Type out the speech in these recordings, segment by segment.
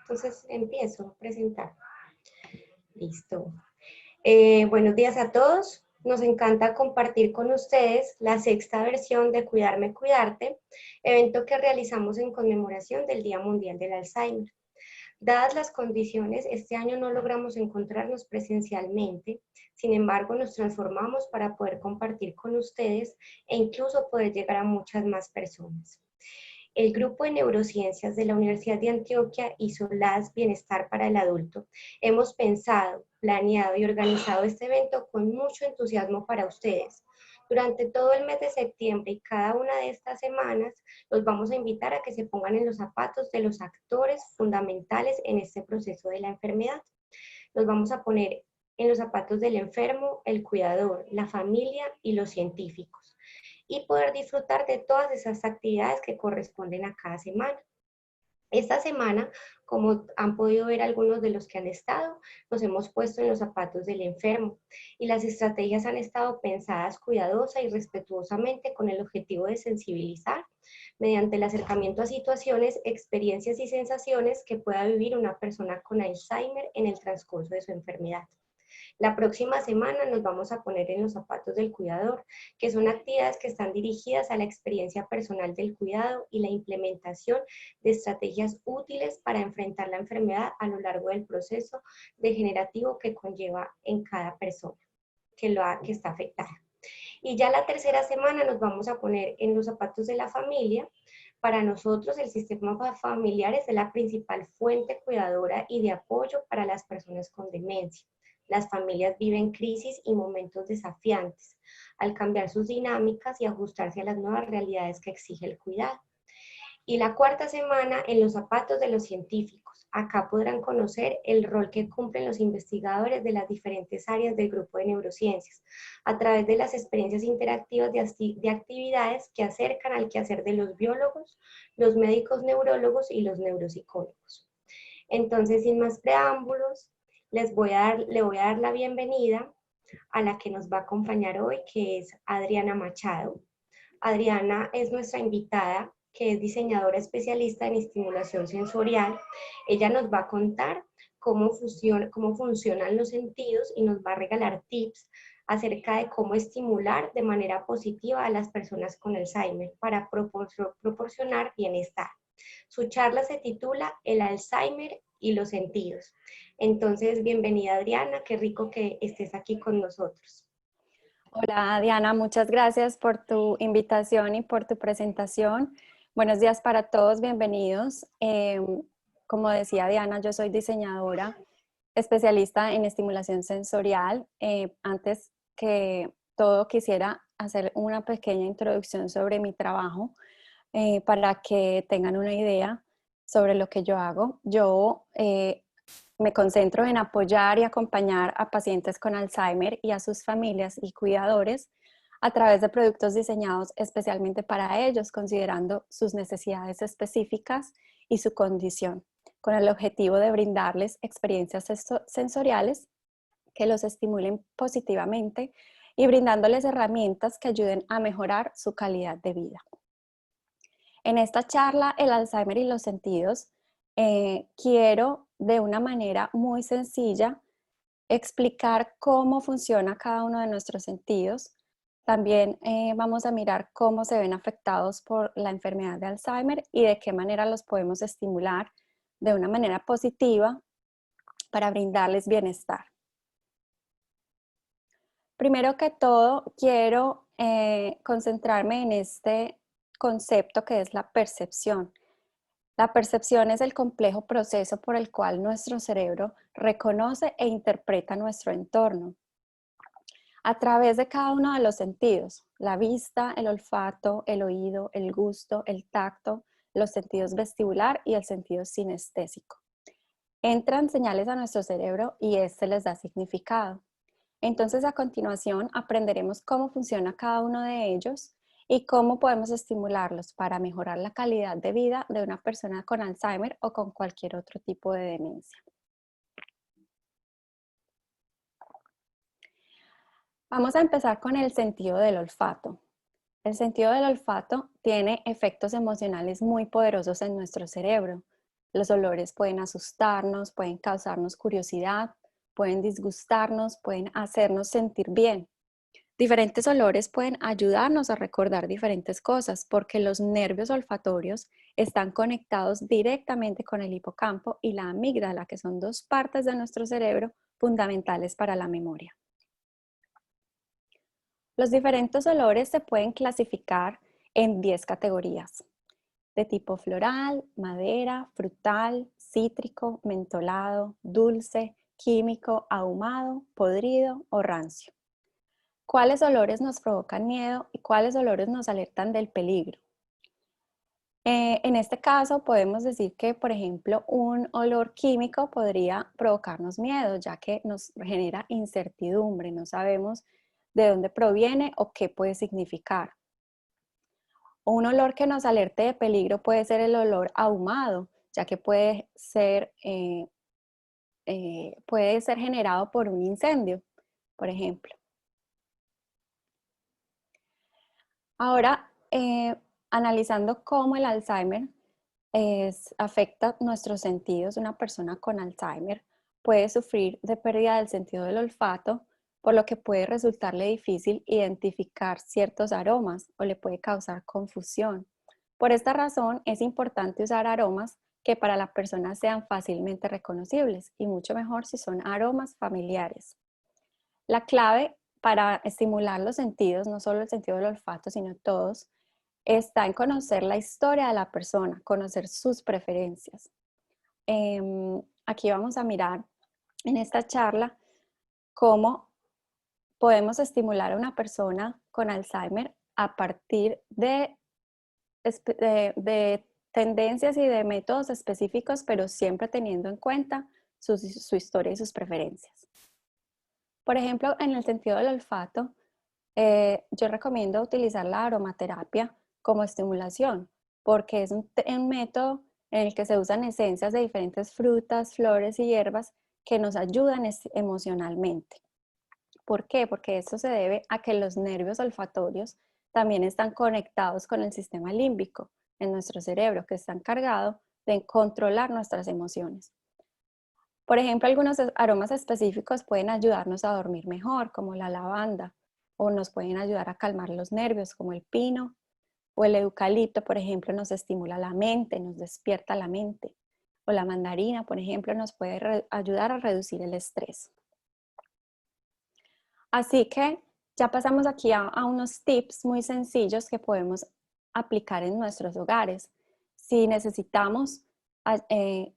Entonces empiezo a presentar. Listo. Buenos días a todos. Nos encanta compartir con ustedes la sexta versión de Cuidarme Cuidarte, evento que realizamos en conmemoración del Día Mundial del Alzheimer. Dadas las condiciones, este año no logramos encontrarnos presencialmente, sin embargo nos transformamos para poder compartir con ustedes e incluso poder llegar a muchas más personas. El grupo de neurociencias de la Universidad de Antioquia y SOLAS Bienestar para el Adulto hemos pensado, planeado y organizado este evento con mucho entusiasmo para ustedes. Durante todo el mes de septiembre y cada una de estas semanas, los vamos a invitar a que se pongan en los zapatos de los actores fundamentales en este proceso de la enfermedad. Los vamos a poner en los zapatos del enfermo, el cuidador, la familia y los científicos, y poder disfrutar de todas esas actividades que corresponden a cada semana. Esta semana, como han podido ver algunos de los que han estado, nos hemos puesto en los zapatos del enfermo y las estrategias han estado pensadas cuidadosa y respetuosamente con el objetivo de sensibilizar mediante el acercamiento a situaciones, experiencias y sensaciones que pueda vivir una persona con Alzheimer en el transcurso de su enfermedad. La próxima semana nos vamos a poner en los zapatos del cuidador, que son actividades que están dirigidas a la experiencia personal del cuidado y la implementación de estrategias útiles para enfrentar la enfermedad a lo largo del proceso degenerativo que conlleva en cada persona que está afectada. Y ya la tercera semana nos vamos a poner en los zapatos de la familia. Para nosotros el sistema familiar es la principal fuente cuidadora y de apoyo para las personas con demencia. Las familias viven crisis y momentos desafiantes al cambiar sus dinámicas y ajustarse a las nuevas realidades que exige el cuidado. Y la cuarta semana en los zapatos de los científicos. Acá podrán conocer el rol que cumplen los investigadores de las diferentes áreas del grupo de neurociencias a través de las experiencias interactivas de actividades que acercan al quehacer de los biólogos, los médicos neurólogos y los neuropsicólogos. Entonces, sin más preámbulos, le voy a dar la bienvenida a la que nos va a acompañar hoy, que es Adriana Machado. Adriana es nuestra invitada, que es diseñadora especialista en estimulación sensorial. Ella nos va a contar cómo funcionan los sentidos y nos va a regalar tips acerca de cómo estimular de manera positiva a las personas con Alzheimer para proporcionar bienestar. Su charla se titula El Alzheimer y los sentidos. Entonces, bienvenida Adriana, qué rico que estés aquí con nosotros. Hola Diana, muchas gracias por tu invitación y por tu presentación. Buenos días para todos, bienvenidos. Como decía Diana, yo soy diseñadora especialista en estimulación sensorial. Antes que todo quisiera hacer una pequeña introducción sobre mi trabajo para que tengan una idea sobre lo que yo hago. Yo me concentro en apoyar y acompañar a pacientes con Alzheimer y a sus familias y cuidadores a través de productos diseñados especialmente para ellos, considerando sus necesidades específicas y su condición, con el objetivo de brindarles experiencias sensoriales que los estimulen positivamente y brindándoles herramientas que ayuden a mejorar su calidad de vida. En esta charla, el Alzheimer y los sentidos, quiero de una manera muy sencilla explicar cómo funciona cada uno de nuestros sentidos. También vamos a mirar cómo se ven afectados por la enfermedad de Alzheimer y de qué manera los podemos estimular de una manera positiva para brindarles bienestar. Primero que todo, quiero concentrarme en este concepto que es la percepción. La percepción es el complejo proceso por el cual nuestro cerebro reconoce e interpreta nuestro entorno a través de cada uno de los sentidos: la vista, el olfato, el oído, el gusto, el tacto, los sentidos vestibular y el sentido sinestésico. Entran señales a nuestro cerebro y este les da significado. Entonces, a continuación, aprenderemos cómo funciona cada uno de ellos y cómo podemos estimularlos para mejorar la calidad de vida de una persona con Alzheimer o con cualquier otro tipo de demencia. Vamos a empezar con el sentido del olfato. El sentido del olfato tiene efectos emocionales muy poderosos en nuestro cerebro. Los olores pueden asustarnos, pueden causarnos curiosidad, pueden disgustarnos, pueden hacernos sentir bien. Diferentes olores pueden ayudarnos a recordar diferentes cosas porque los nervios olfatorios están conectados directamente con el hipocampo y la amígdala, que son dos partes de nuestro cerebro fundamentales para la memoria. Los diferentes olores se pueden clasificar en 10 categorías, de tipo floral, madera, frutal, cítrico, mentolado, dulce, químico, ahumado, podrido o rancio. ¿Cuáles olores nos provocan miedo y cuáles olores nos alertan del peligro? En este caso podemos decir que, por ejemplo, un olor químico podría provocarnos miedo, ya que nos genera incertidumbre, no sabemos de dónde proviene o qué puede significar. Un olor que nos alerte de peligro puede ser el olor ahumado, ya que puede ser generado por un incendio, por ejemplo. Ahora, analizando cómo el Alzheimer afecta nuestros sentidos, una persona con Alzheimer puede sufrir de pérdida del sentido del olfato, por lo que puede resultarle difícil identificar ciertos aromas o le puede causar confusión. Por esta razón, es importante usar aromas que para la persona sean fácilmente reconocibles y mucho mejor si son aromas familiares. La clave para estimular los sentidos, no solo el sentido del olfato, sino todos, está en conocer la historia de la persona, conocer sus preferencias. Aquí vamos a mirar en esta charla cómo podemos estimular a una persona con Alzheimer a partir de tendencias y de métodos específicos, pero siempre teniendo en cuenta su historia y sus preferencias. Por ejemplo, en el sentido del olfato, yo recomiendo utilizar la aromaterapia como estimulación, porque es un método en el que se usan esencias de diferentes frutas, flores y hierbas que nos ayudan emocionalmente. ¿Por qué? Porque esto se debe a que los nervios olfatorios también están conectados con el sistema límbico en nuestro cerebro, que está encargado de controlar nuestras emociones. Por ejemplo, algunos aromas específicos pueden ayudarnos a dormir mejor, como la lavanda, o nos pueden ayudar a calmar los nervios, como el pino, o el eucalipto, por ejemplo, nos estimula la mente, nos despierta la mente, o la mandarina, por ejemplo, nos puede ayudar a reducir el estrés. Así que ya pasamos aquí a unos tips muy sencillos que podemos aplicar en nuestros hogares. Si necesitamos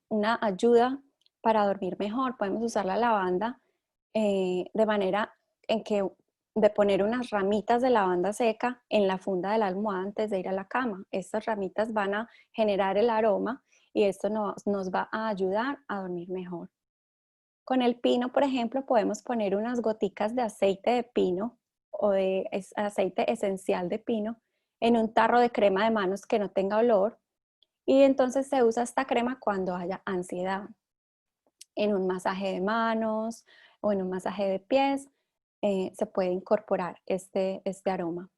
una ayuda para dormir mejor, podemos usar la lavanda de manera en que de poner unas ramitas de lavanda seca en la funda de la almohada antes de ir a la cama. Estas ramitas van a generar el aroma y esto nos va a ayudar a dormir mejor. Con el pino, por ejemplo, podemos poner unas goticas de aceite de pino o de aceite esencial de pino en un tarro de crema de manos que no tenga olor y entonces se usa esta crema cuando haya ansiedad. En un masaje de manos o en un masaje de pies se puede incorporar este aroma.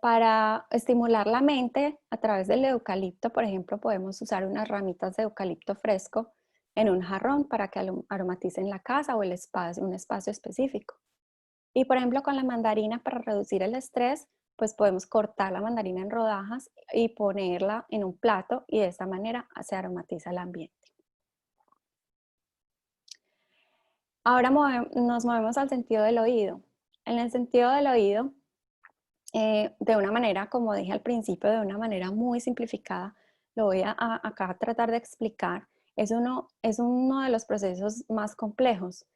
Para estimular la mente a través del eucalipto, por ejemplo, podemos usar unas ramitas de eucalipto fresco en un jarrón para que aromaticen la casa o un espacio específico. Y por ejemplo, con la mandarina para reducir el estrés, pues podemos cortar la mandarina en rodajas y ponerla en un plato y de esta manera se aromatiza el ambiente. Ahora nos movemos al sentido del oído. En el sentido del oído, de una manera, como dije al principio, de una manera muy simplificada, lo voy acá a tratar de explicar. Es uno de los procesos más complejos.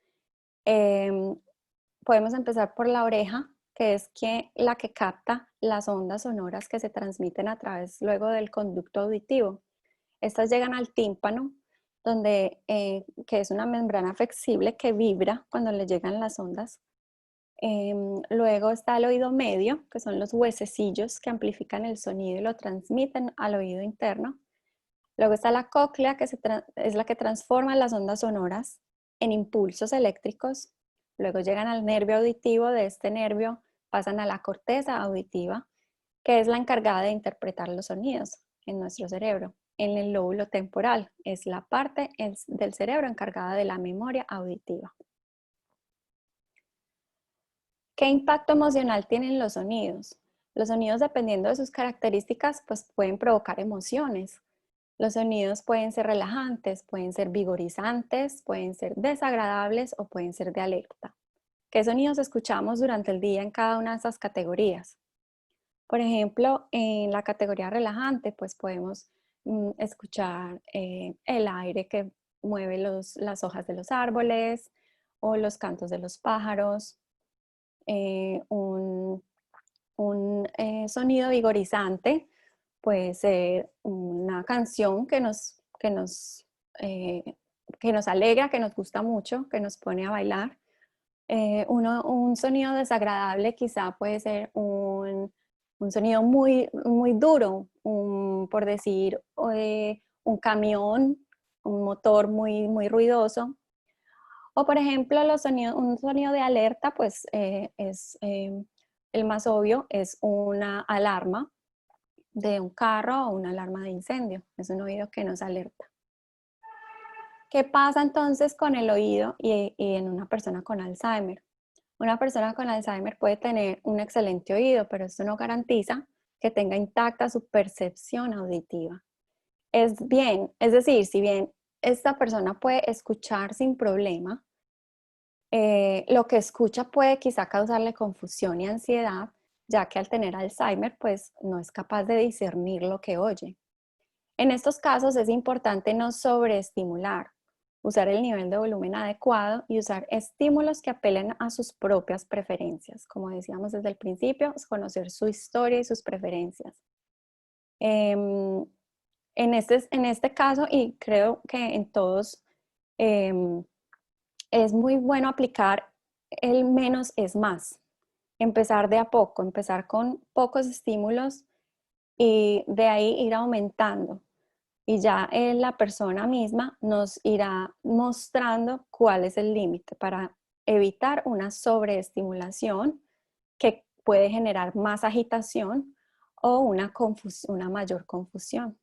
Podemos empezar por la oreja, que es la que capta las ondas sonoras que se transmiten a través luego del conducto auditivo. Estas llegan al tímpano, que es una membrana flexible que vibra cuando le llegan las ondas. Luego está el oído medio, que son los huesecillos que amplifican el sonido y lo transmiten al oído interno. Luego está la cóclea, que es la que transforma las ondas sonoras en impulsos eléctricos. Luego llegan al nervio auditivo, de este nervio pasan a la corteza auditiva, que es la encargada de interpretar los sonidos. en nuestro cerebro, en el lóbulo temporal. Es la parte del cerebro encargada de la memoria auditiva. ¿Qué impacto emocional tienen los sonidos? Los sonidos, dependiendo de sus características, pues pueden provocar emociones. Los sonidos pueden ser relajantes, pueden ser vigorizantes, pueden ser desagradables o pueden ser de alerta. ¿Qué sonidos escuchamos durante el día en cada una de esas categorías? Por ejemplo, en la categoría relajante, pues podemos escuchar el aire que mueve las hojas de los árboles o los cantos de los pájaros, un sonido vigorizante puede ser una canción eh, que nos alegra, que nos gusta mucho, que nos pone a bailar. Un sonido desagradable quizá puede ser un sonido muy, muy duro, por decir, un camión, un motor muy, muy ruidoso. O por ejemplo, un sonido de alerta, pues el más obvio, es una alarma de un carro o una alarma de incendio. Es un oído que nos alerta. ¿Qué pasa entonces con el oído y en una persona con Alzheimer? Una persona con Alzheimer puede tener un excelente oído, pero esto no garantiza que tenga intacta su percepción auditiva. Es decir, si bien esta persona puede escuchar sin problema, lo que escucha puede quizá causarle confusión y ansiedad, ya que al tener Alzheimer, pues no es capaz de discernir lo que oye. En estos casos es importante no sobreestimular, usar el nivel de volumen adecuado y usar estímulos que apelen a sus propias preferencias. Como decíamos desde el principio, es conocer su historia y sus preferencias. En este caso, y creo que en todos, es muy bueno aplicar el menos es más. Empezar de a poco, empezar con pocos estímulos y de ahí ir aumentando. Y ya la persona misma nos irá mostrando cuál es el límite para evitar una sobreestimulación que puede generar más agitación o una mayor confusión.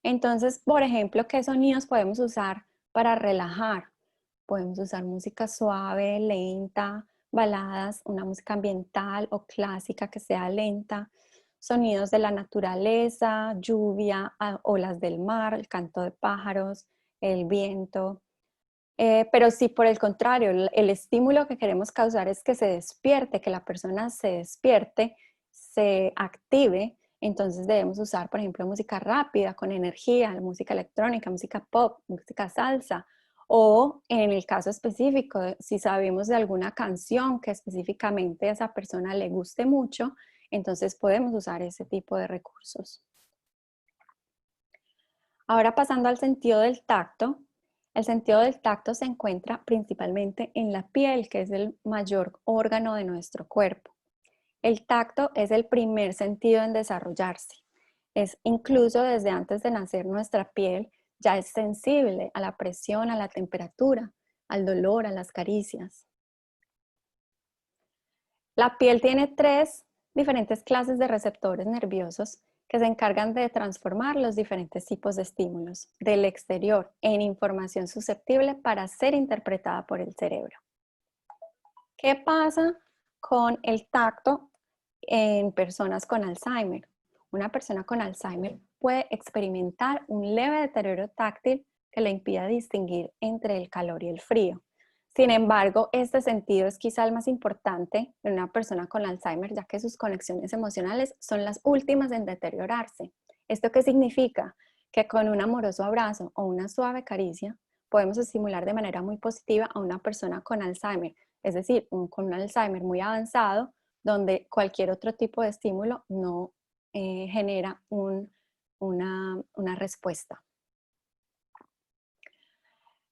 Entonces, por ejemplo, ¿qué sonidos podemos usar para relajar? Podemos usar música suave, lenta, baladas, una música ambiental o clásica que sea lenta, sonidos de la naturaleza, lluvia, olas del mar, el canto de pájaros, el viento. Pero si por el contrario, el estímulo que queremos causar es que se despierte, que la persona se despierte, se active, entonces debemos usar, por ejemplo, música rápida, con energía, música electrónica, música pop, música salsa, o en el caso específico, si sabemos de alguna canción que específicamente a esa persona le guste mucho, entonces podemos usar ese tipo de recursos. Ahora pasando al sentido del tacto. El sentido del tacto se encuentra principalmente en la piel, que es el mayor órgano de nuestro cuerpo. El tacto es el primer sentido en desarrollarse. Es incluso desde antes de nacer nuestra piel ya es sensible a la presión, a la temperatura, al dolor, a las caricias. La piel tiene 3 diferentes clases de receptores nerviosos que se encargan de transformar los diferentes tipos de estímulos del exterior en información susceptible para ser interpretada por el cerebro. ¿Qué pasa con el tacto en personas con Alzheimer? Una persona con Alzheimer puede experimentar un leve deterioro táctil que le impida distinguir entre el calor y el frío. Sin embargo, este sentido es quizá el más importante en una persona con Alzheimer, ya que sus conexiones emocionales son las últimas en deteriorarse. ¿Esto qué significa? Que con un amoroso abrazo o una suave caricia podemos estimular de manera muy positiva a una persona con Alzheimer, es decir, con un Alzheimer muy avanzado, donde cualquier otro tipo de estímulo no genera una respuesta.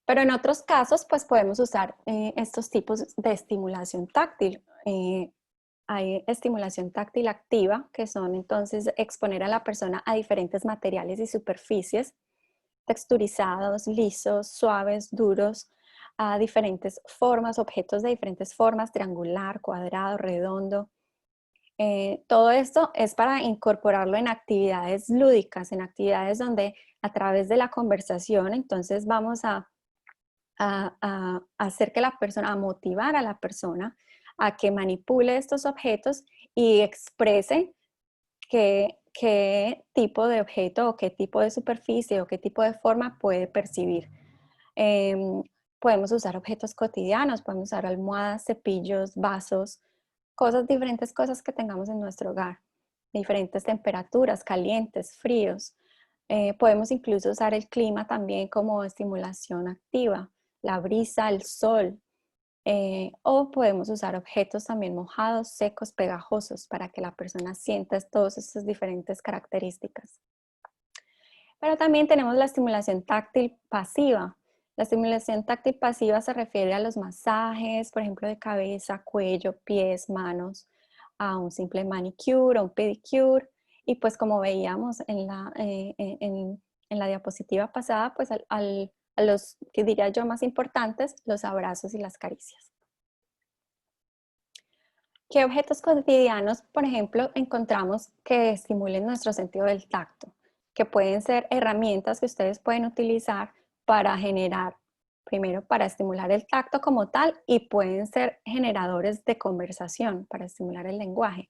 Pero en otros casos, pues podemos usar estos tipos de estimulación táctil. Hay estimulación táctil activa, que son entonces exponer a la persona a diferentes materiales y superficies, texturizados, lisos, suaves, duros, a diferentes formas, objetos de diferentes formas, triangular, cuadrado, redondo. Todo esto es para incorporarlo en actividades lúdicas, en actividades donde a través de la conversación, entonces vamos a hacer que la persona, a motivar a la persona a que manipule estos objetos y exprese qué tipo de objeto o qué tipo de superficie o qué tipo de forma puede percibir. Em, Podemos usar objetos cotidianos, podemos usar almohadas, cepillos, vasos, diferentes cosas que tengamos en nuestro hogar, diferentes temperaturas, calientes, fríos. Podemos incluso usar el clima también como estimulación activa, la brisa, el sol, o podemos usar objetos también mojados, secos, pegajosos para que la persona sienta todas estas diferentes características. Pero también tenemos la estimulación táctil pasiva. La estimulación táctil pasiva se refiere a los masajes, por ejemplo, de cabeza, cuello, pies, manos, a un simple manicure o un pedicure. Y pues como veíamos en la diapositiva pasada, pues a los que diría yo más importantes, los abrazos y las caricias. ¿Qué objetos cotidianos, por ejemplo, encontramos que estimulen nuestro sentido del tacto? Que pueden ser herramientas que ustedes pueden utilizar para generar, primero para estimular el tacto como tal, y pueden ser generadores de conversación para estimular el lenguaje.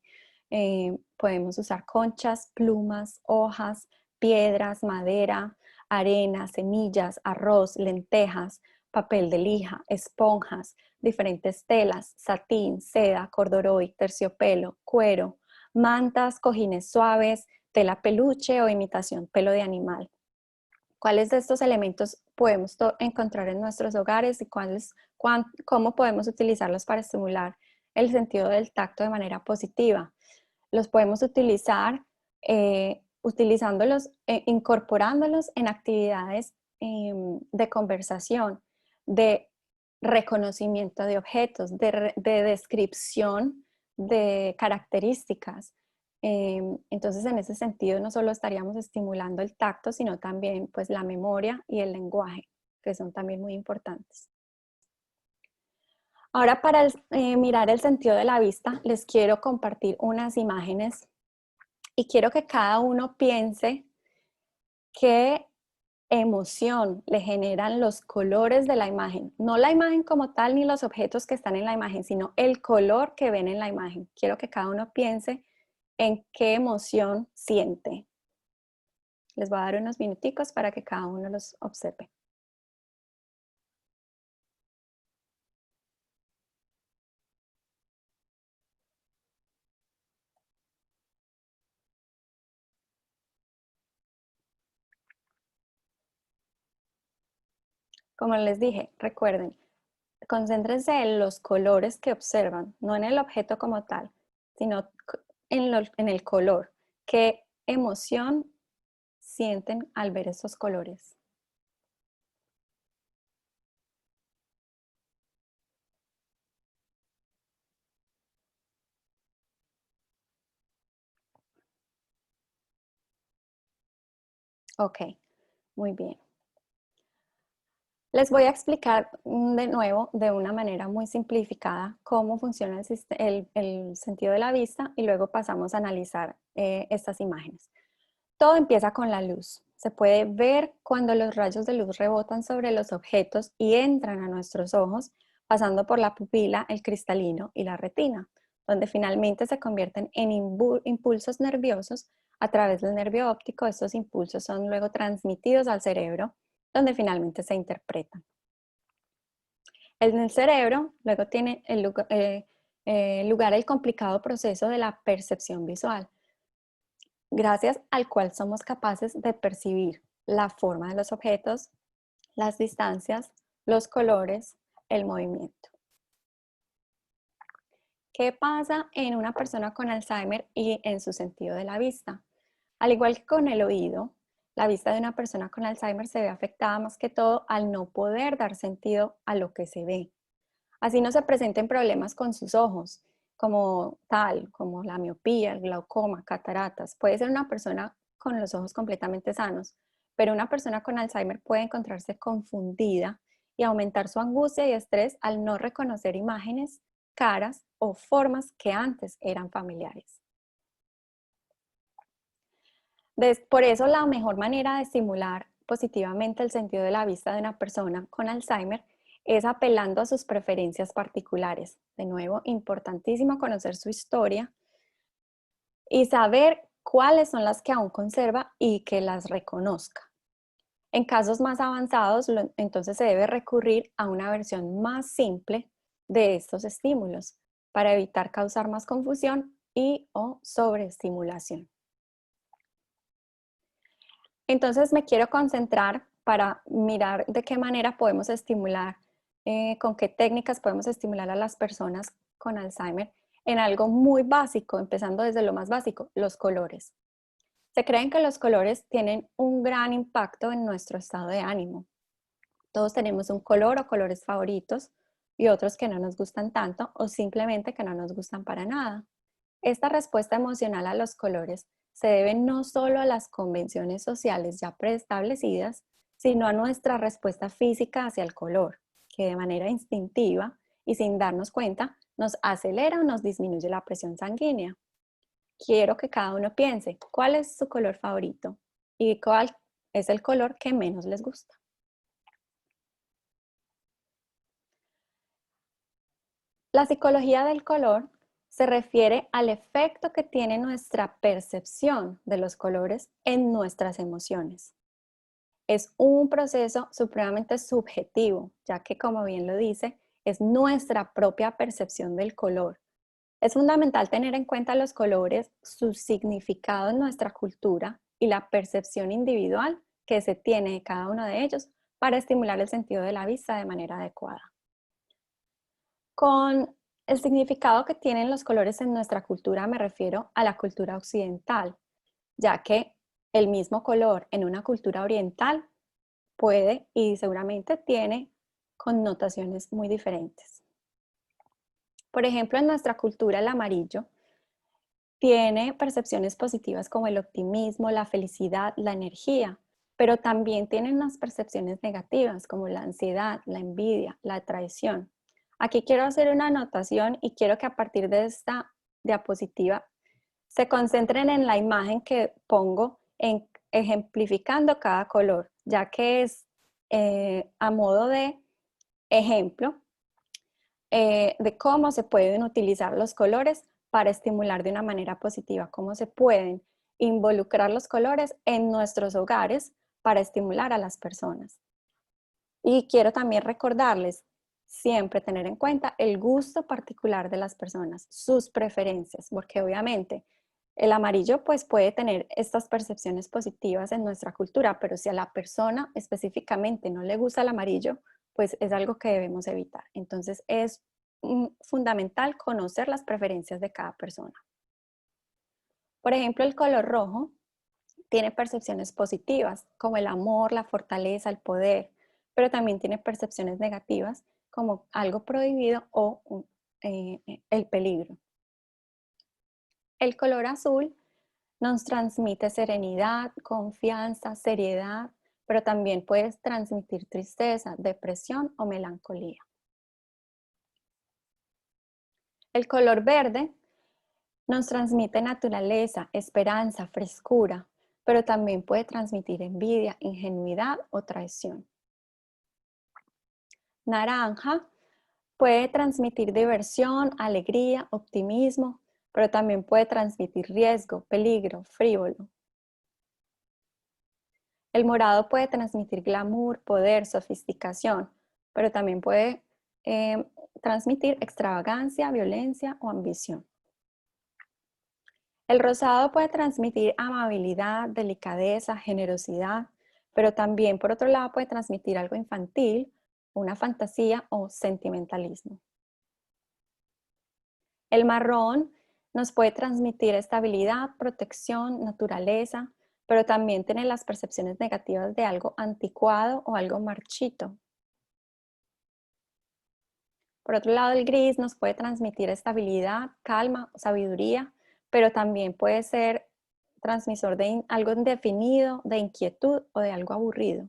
Podemos usar conchas, plumas, hojas, piedras, madera, arena, semillas, arroz, lentejas, papel de lija, esponjas, diferentes telas, satín, seda, corduroy, terciopelo, cuero, mantas, cojines suaves, tela peluche o imitación pelo de animal. ¿Cuáles de estos elementos podemos encontrar en nuestros hogares y cómo podemos utilizarlos para estimular el sentido del tacto de manera positiva? Los podemos utilizar incorporándolos en actividades de conversación, de reconocimiento de objetos, de descripción de características. Entonces, en ese sentido, no solo estaríamos estimulando el tacto, sino también pues, la memoria y el lenguaje, que son también muy importantes. Ahora, para mirar el sentido de la vista, les quiero compartir unas imágenes y quiero que cada uno piense qué emoción le generan los colores de la imagen. No la imagen como tal ni los objetos que están en la imagen, sino el color que ven en la imagen. Quiero que cada uno piense en qué emoción siente. Les voy a dar unos minuticos para que cada uno los observe. Como les dije, recuerden, concéntrense en los colores que observan, no en el objeto como tal, sino en el color. ¿Qué emoción sienten al ver esos colores? Ok, muy bien. Les voy a explicar de nuevo, de una manera muy simplificada, cómo funciona el sentido de la vista y luego pasamos a analizar estas imágenes. Todo empieza con la luz. Se puede ver cuando los rayos de luz rebotan sobre los objetos y entran a nuestros ojos, pasando por la pupila, el cristalino y la retina, donde finalmente se convierten en impulsos nerviosos a través del nervio óptico. Estos impulsos son luego transmitidos al cerebro, donde finalmente se interpretan. En el cerebro luego tiene lugar el complicado proceso de la percepción visual, gracias al cual somos capaces de percibir la forma de los objetos, las distancias, los colores, el movimiento. ¿Qué pasa en una persona con Alzheimer y en su sentido de la vista? Al igual que con el oído, la vista de una persona con Alzheimer se ve afectada más que todo al no poder dar sentido a lo que se ve. Así no se presenten problemas con sus ojos, como la miopía, el glaucoma, cataratas. Puede ser una persona con los ojos completamente sanos, pero una persona con Alzheimer puede encontrarse confundida y aumentar su angustia y estrés al no reconocer imágenes, caras o formas que antes eran familiares. Por eso la mejor manera de estimular positivamente el sentido de la vista de una persona con Alzheimer es apelando a sus preferencias particulares. De nuevo, importantísimo conocer su historia y saber cuáles son las que aún conserva y que las reconozca. En casos más avanzados, entonces se debe recurrir a una versión más simple de estos estímulos para evitar causar más confusión y o sobreestimulación. Entonces me quiero concentrar para mirar de qué manera podemos estimular, con qué técnicas podemos estimular a las personas con Alzheimer en algo muy básico, empezando desde lo más básico, los colores. Se creen que los colores tienen un gran impacto en nuestro estado de ánimo. Todos tenemos un color o colores favoritos y otros que no nos gustan tanto o simplemente que no nos gustan para nada. Esta respuesta emocional a los colores se debe no solo a las convenciones sociales ya preestablecidas, sino a nuestra respuesta física hacia el color, que de manera instintiva y sin darnos cuenta nos acelera o nos disminuye la presión sanguínea. Quiero que cada uno piense cuál es su color favorito y cuál es el color que menos les gusta. La psicología del color se refiere al efecto que tiene nuestra percepción de los colores en nuestras emociones. Es un proceso supremamente subjetivo, ya que, como bien lo dice, es nuestra propia percepción del color. Es fundamental tener en cuenta los colores, su significado en nuestra cultura y la percepción individual que se tiene de cada uno de ellos para estimular el sentido de la vista de manera adecuada. Con el significado que tienen los colores en nuestra cultura me refiero a la cultura occidental, ya que el mismo color en una cultura oriental puede y seguramente tiene connotaciones muy diferentes. Por ejemplo, en nuestra cultura el amarillo tiene percepciones positivas como el optimismo, la felicidad, la energía, pero también tiene unas percepciones negativas como la ansiedad, la envidia, la traición. Aquí quiero hacer una anotación y quiero que a partir de esta diapositiva se concentren en la imagen que pongo ejemplificando cada color, ya que es a modo de ejemplo de cómo se pueden utilizar los colores para estimular de una manera positiva, cómo se pueden involucrar los colores en nuestros hogares para estimular a las personas. Y quiero también recordarles siempre tener en cuenta el gusto particular de las personas, sus preferencias, porque obviamente el amarillo pues puede tener estas percepciones positivas en nuestra cultura, pero si a la persona específicamente no le gusta el amarillo, pues es algo que debemos evitar. Entonces es fundamental conocer las preferencias de cada persona. Por ejemplo, el color rojo tiene percepciones positivas como el amor, la fortaleza, el poder, pero también tiene percepciones negativas como algo prohibido o el peligro. El color azul nos transmite serenidad, confianza, seriedad, pero también puede transmitir tristeza, depresión o melancolía. El color verde nos transmite naturaleza, esperanza, frescura, pero también puede transmitir envidia, ingenuidad o traición. Naranja puede transmitir diversión, alegría, optimismo, pero también puede transmitir riesgo, peligro, frívolo. El morado puede transmitir glamour, poder, sofisticación, pero también puede transmitir extravagancia, violencia o ambición. El rosado puede transmitir amabilidad, delicadeza, generosidad, pero también por otro lado puede transmitir algo infantil, una fantasía o sentimentalismo. El marrón nos puede transmitir estabilidad, protección, naturaleza, pero también tiene las percepciones negativas de algo anticuado o algo marchito. Por otro lado, el gris nos puede transmitir estabilidad, calma, sabiduría, pero también puede ser transmisor de algo indefinido, de inquietud o de algo aburrido.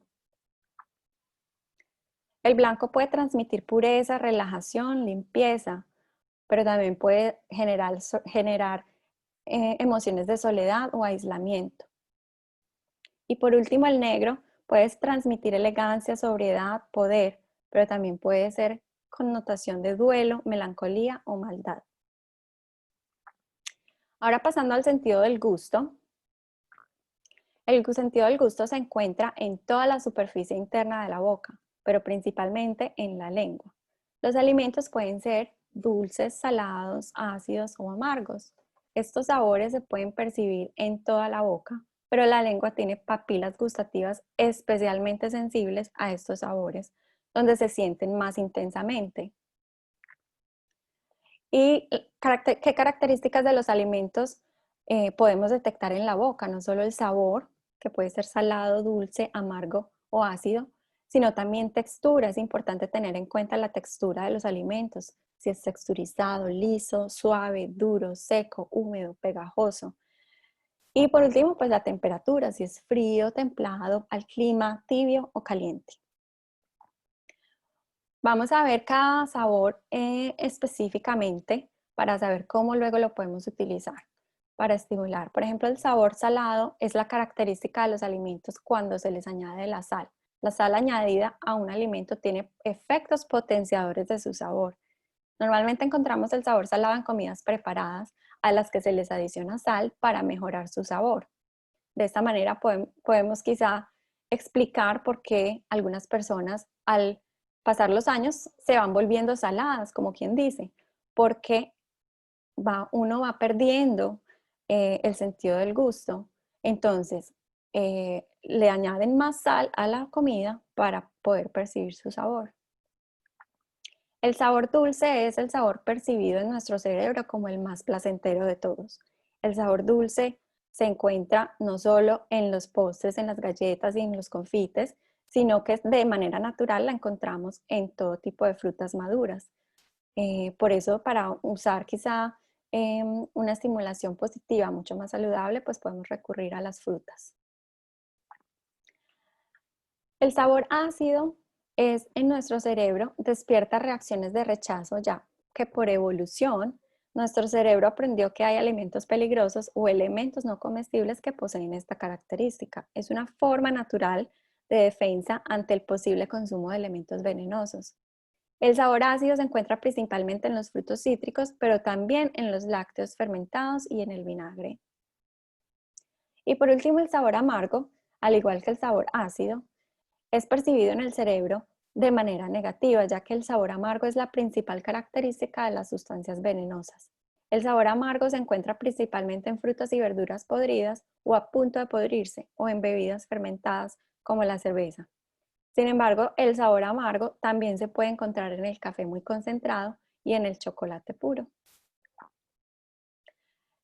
El blanco puede transmitir pureza, relajación, limpieza, pero también puede generar emociones de soledad o aislamiento. Y por último, el negro puede transmitir elegancia, sobriedad, poder, pero también puede ser connotación de duelo, melancolía o maldad. Ahora pasando al sentido del gusto. El sentido del gusto se encuentra en toda la superficie interna de la boca, pero principalmente en la lengua. Los alimentos pueden ser dulces, salados, ácidos o amargos. Estos sabores se pueden percibir en toda la boca, pero la lengua tiene papilas gustativas especialmente sensibles a estos sabores, donde se sienten más intensamente. ¿Y qué características de los alimentos podemos detectar en la boca? No solo el sabor, que puede ser salado, dulce, amargo o ácido, sino también textura. Es importante tener en cuenta la textura de los alimentos, si es texturizado, liso, suave, duro, seco, húmedo, pegajoso. Y por último, pues la temperatura, si es frío, templado, al clima, tibio o caliente. Vamos a ver cada sabor específicamente para saber cómo luego lo podemos utilizar para estimular. Por ejemplo, el sabor salado es la característica de los alimentos cuando se les añade la sal. La sal añadida a un alimento tiene efectos potenciadores de su sabor. Normalmente encontramos el sabor salado en comidas preparadas a las que se les adiciona sal para mejorar su sabor. De esta manera podemos quizá explicar por qué algunas personas al pasar los años se van volviendo saladas, como quien dice, porque uno va perdiendo el sentido del gusto. Entonces, le añaden más sal a la comida para poder percibir su sabor. El sabor dulce es el sabor percibido en nuestro cerebro como el más placentero de todos. El sabor dulce se encuentra no solo en los postres, en las galletas y en los confites, sino que de manera natural la encontramos en todo tipo de frutas maduras. Por eso, para usar quizá una estimulación positiva mucho más saludable, pues podemos recurrir a las frutas. El sabor ácido es en nuestro cerebro, despierta reacciones de rechazo, ya que por evolución nuestro cerebro aprendió que hay alimentos peligrosos o elementos no comestibles que poseen esta característica. Es una forma natural de defensa ante el posible consumo de elementos venenosos. El sabor ácido se encuentra principalmente en los frutos cítricos, pero también en los lácteos fermentados y en el vinagre. Y por último, el sabor amargo, al igual que el sabor ácido, es percibido en el cerebro de manera negativa, ya que el sabor amargo es la principal característica de las sustancias venenosas. El sabor amargo se encuentra principalmente en frutas y verduras podridas o a punto de podrirse, o en bebidas fermentadas como la cerveza. Sin embargo, el sabor amargo también se puede encontrar en el café muy concentrado y en el chocolate puro.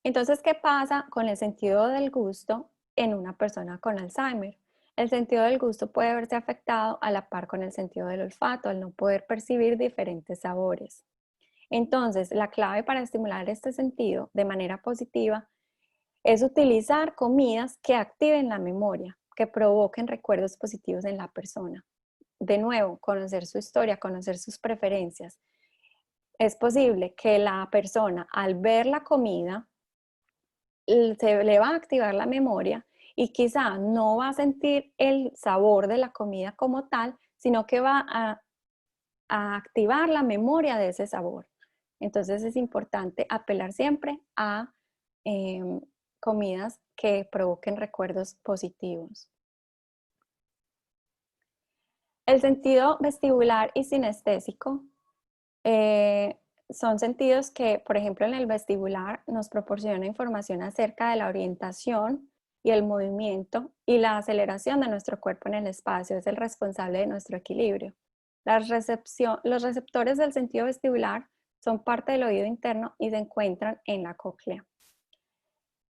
Entonces, ¿qué pasa con el sentido del gusto en una persona con Alzheimer? El sentido del gusto puede verse afectado a la par con el sentido del olfato, al no poder percibir diferentes sabores. Entonces, la clave para estimular este sentido de manera positiva es utilizar comidas que activen la memoria, que provoquen recuerdos positivos en la persona. De nuevo, conocer su historia, conocer sus preferencias. Es posible que la persona al ver la comida se le va a activar la memoria y quizá no va a sentir el sabor de la comida como tal, sino que va a activar la memoria de ese sabor. Entonces es importante apelar siempre a comidas que provoquen recuerdos positivos. El sentido vestibular y sinestésico son sentidos que, por ejemplo, en el vestibular nos proporciona información acerca de la orientación y el movimiento y la aceleración de nuestro cuerpo en el espacio. Es el responsable de nuestro equilibrio. Los receptores del sentido vestibular son parte del oído interno y se encuentran en la cóclea.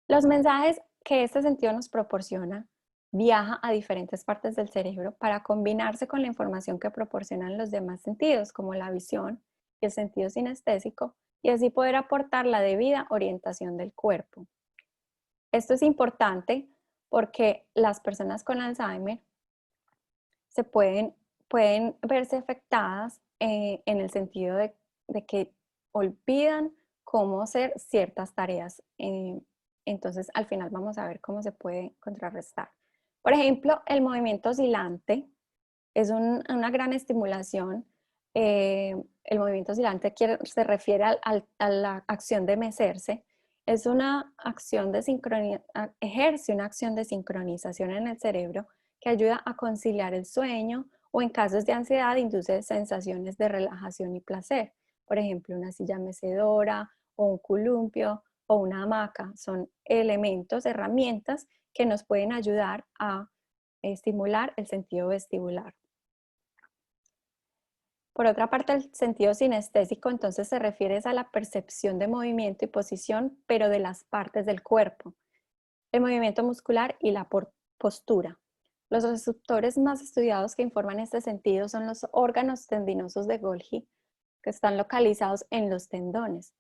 Los mensajes que este sentido nos proporciona viaja a diferentes partes del cerebro para combinarse con la información que proporcionan los demás sentidos, como la visión y el sentido sinestésico, y así poder aportar la debida orientación del cuerpo. Esto es importante porque las personas con Alzheimer pueden verse afectadas en el sentido de que olvidan cómo hacer ciertas tareas. Entonces, al final vamos a ver cómo se puede contrarrestar. Por ejemplo, el movimiento oscilante es una gran estimulación. El movimiento oscilante se refiere a la acción de mecerse. Es una acción de ejerce una acción de sincronización en el cerebro que ayuda a conciliar el sueño o en casos de ansiedad induce sensaciones de relajación y placer. Por ejemplo, una silla mecedora o un columpio o una hamaca son elementos, herramientas que nos pueden ayudar a estimular el sentido vestibular. Por otra parte, el sentido sinestésico entonces se refiere a la percepción de movimiento y posición, pero de las partes del cuerpo, el movimiento muscular y la postura. Los receptores más estudiados que informan este sentido son los órganos tendinosos de Golgi, que están localizados en los tendones.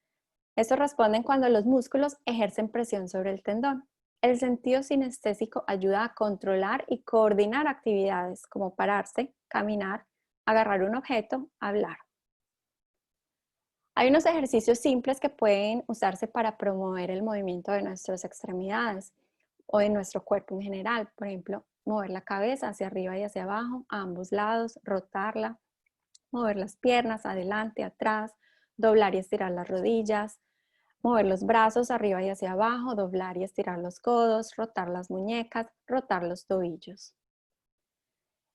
Estos responden cuando los músculos ejercen presión sobre el tendón. El sentido sinestésico ayuda a controlar y coordinar actividades como pararse, caminar, agarrar un objeto, hablar. Hay unos ejercicios simples que pueden usarse para promover el movimiento de nuestras extremidades o de nuestro cuerpo en general. Por ejemplo, mover la cabeza hacia arriba y hacia abajo, a ambos lados, rotarla, mover las piernas adelante, atrás, doblar y estirar las rodillas, mover los brazos arriba y hacia abajo, doblar y estirar los codos, rotar las muñecas, rotar los tobillos.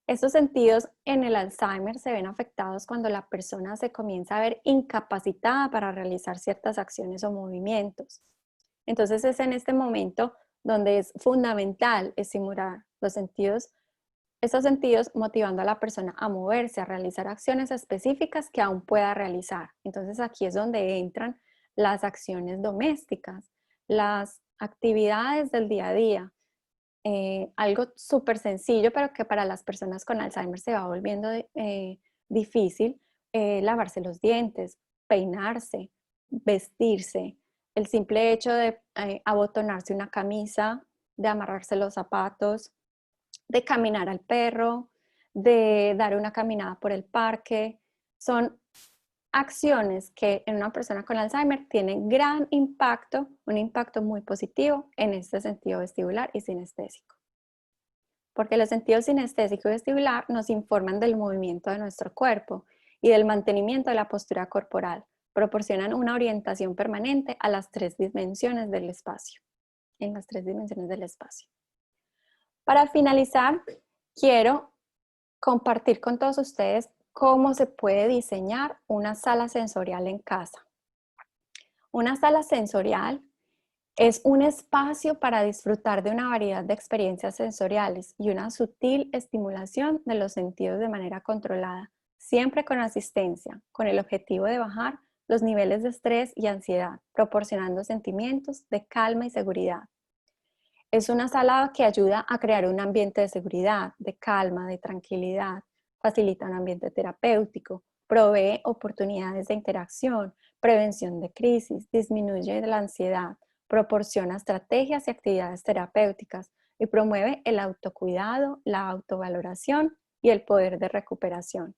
Estos sentidos en el Alzheimer se ven afectados cuando la persona se comienza a ver incapacitada para realizar ciertas acciones o movimientos. Entonces es en este momento donde es fundamental estimular los sentidos, estos sentidos motivando a la persona a moverse, a realizar acciones específicas que aún pueda realizar. Entonces aquí es donde entran las acciones domésticas, las actividades del día a día. Algo súper sencillo, pero que para las personas con Alzheimer se va volviendo difícil, lavarse los dientes, peinarse, vestirse, el simple hecho de abotonarse una camisa, de amarrarse los zapatos, de caminar al perro, de dar una caminada por el parque, son acciones que en una persona con Alzheimer tienen gran impacto, un impacto muy positivo en este sentido vestibular y sinestésico. Porque los sentidos sinestésico y vestibular nos informan del movimiento de nuestro cuerpo y del mantenimiento de la postura corporal. Proporcionan una orientación permanente a las tres dimensiones del espacio, en las tres dimensiones del espacio. Para finalizar, quiero compartir con todos ustedes cómo se puede diseñar una sala sensorial en casa. Una sala sensorial es un espacio para disfrutar de una variedad de experiencias sensoriales y una sutil estimulación de los sentidos de manera controlada, siempre con asistencia, con el objetivo de bajar los niveles de estrés y ansiedad, proporcionando sentimientos de calma y seguridad. Es una sala que ayuda a crear un ambiente de seguridad, de calma, de tranquilidad, facilita un ambiente terapéutico, provee oportunidades de interacción, prevención de crisis, disminuye la ansiedad, proporciona estrategias y actividades terapéuticas y promueve el autocuidado, la autovaloración y el poder de recuperación.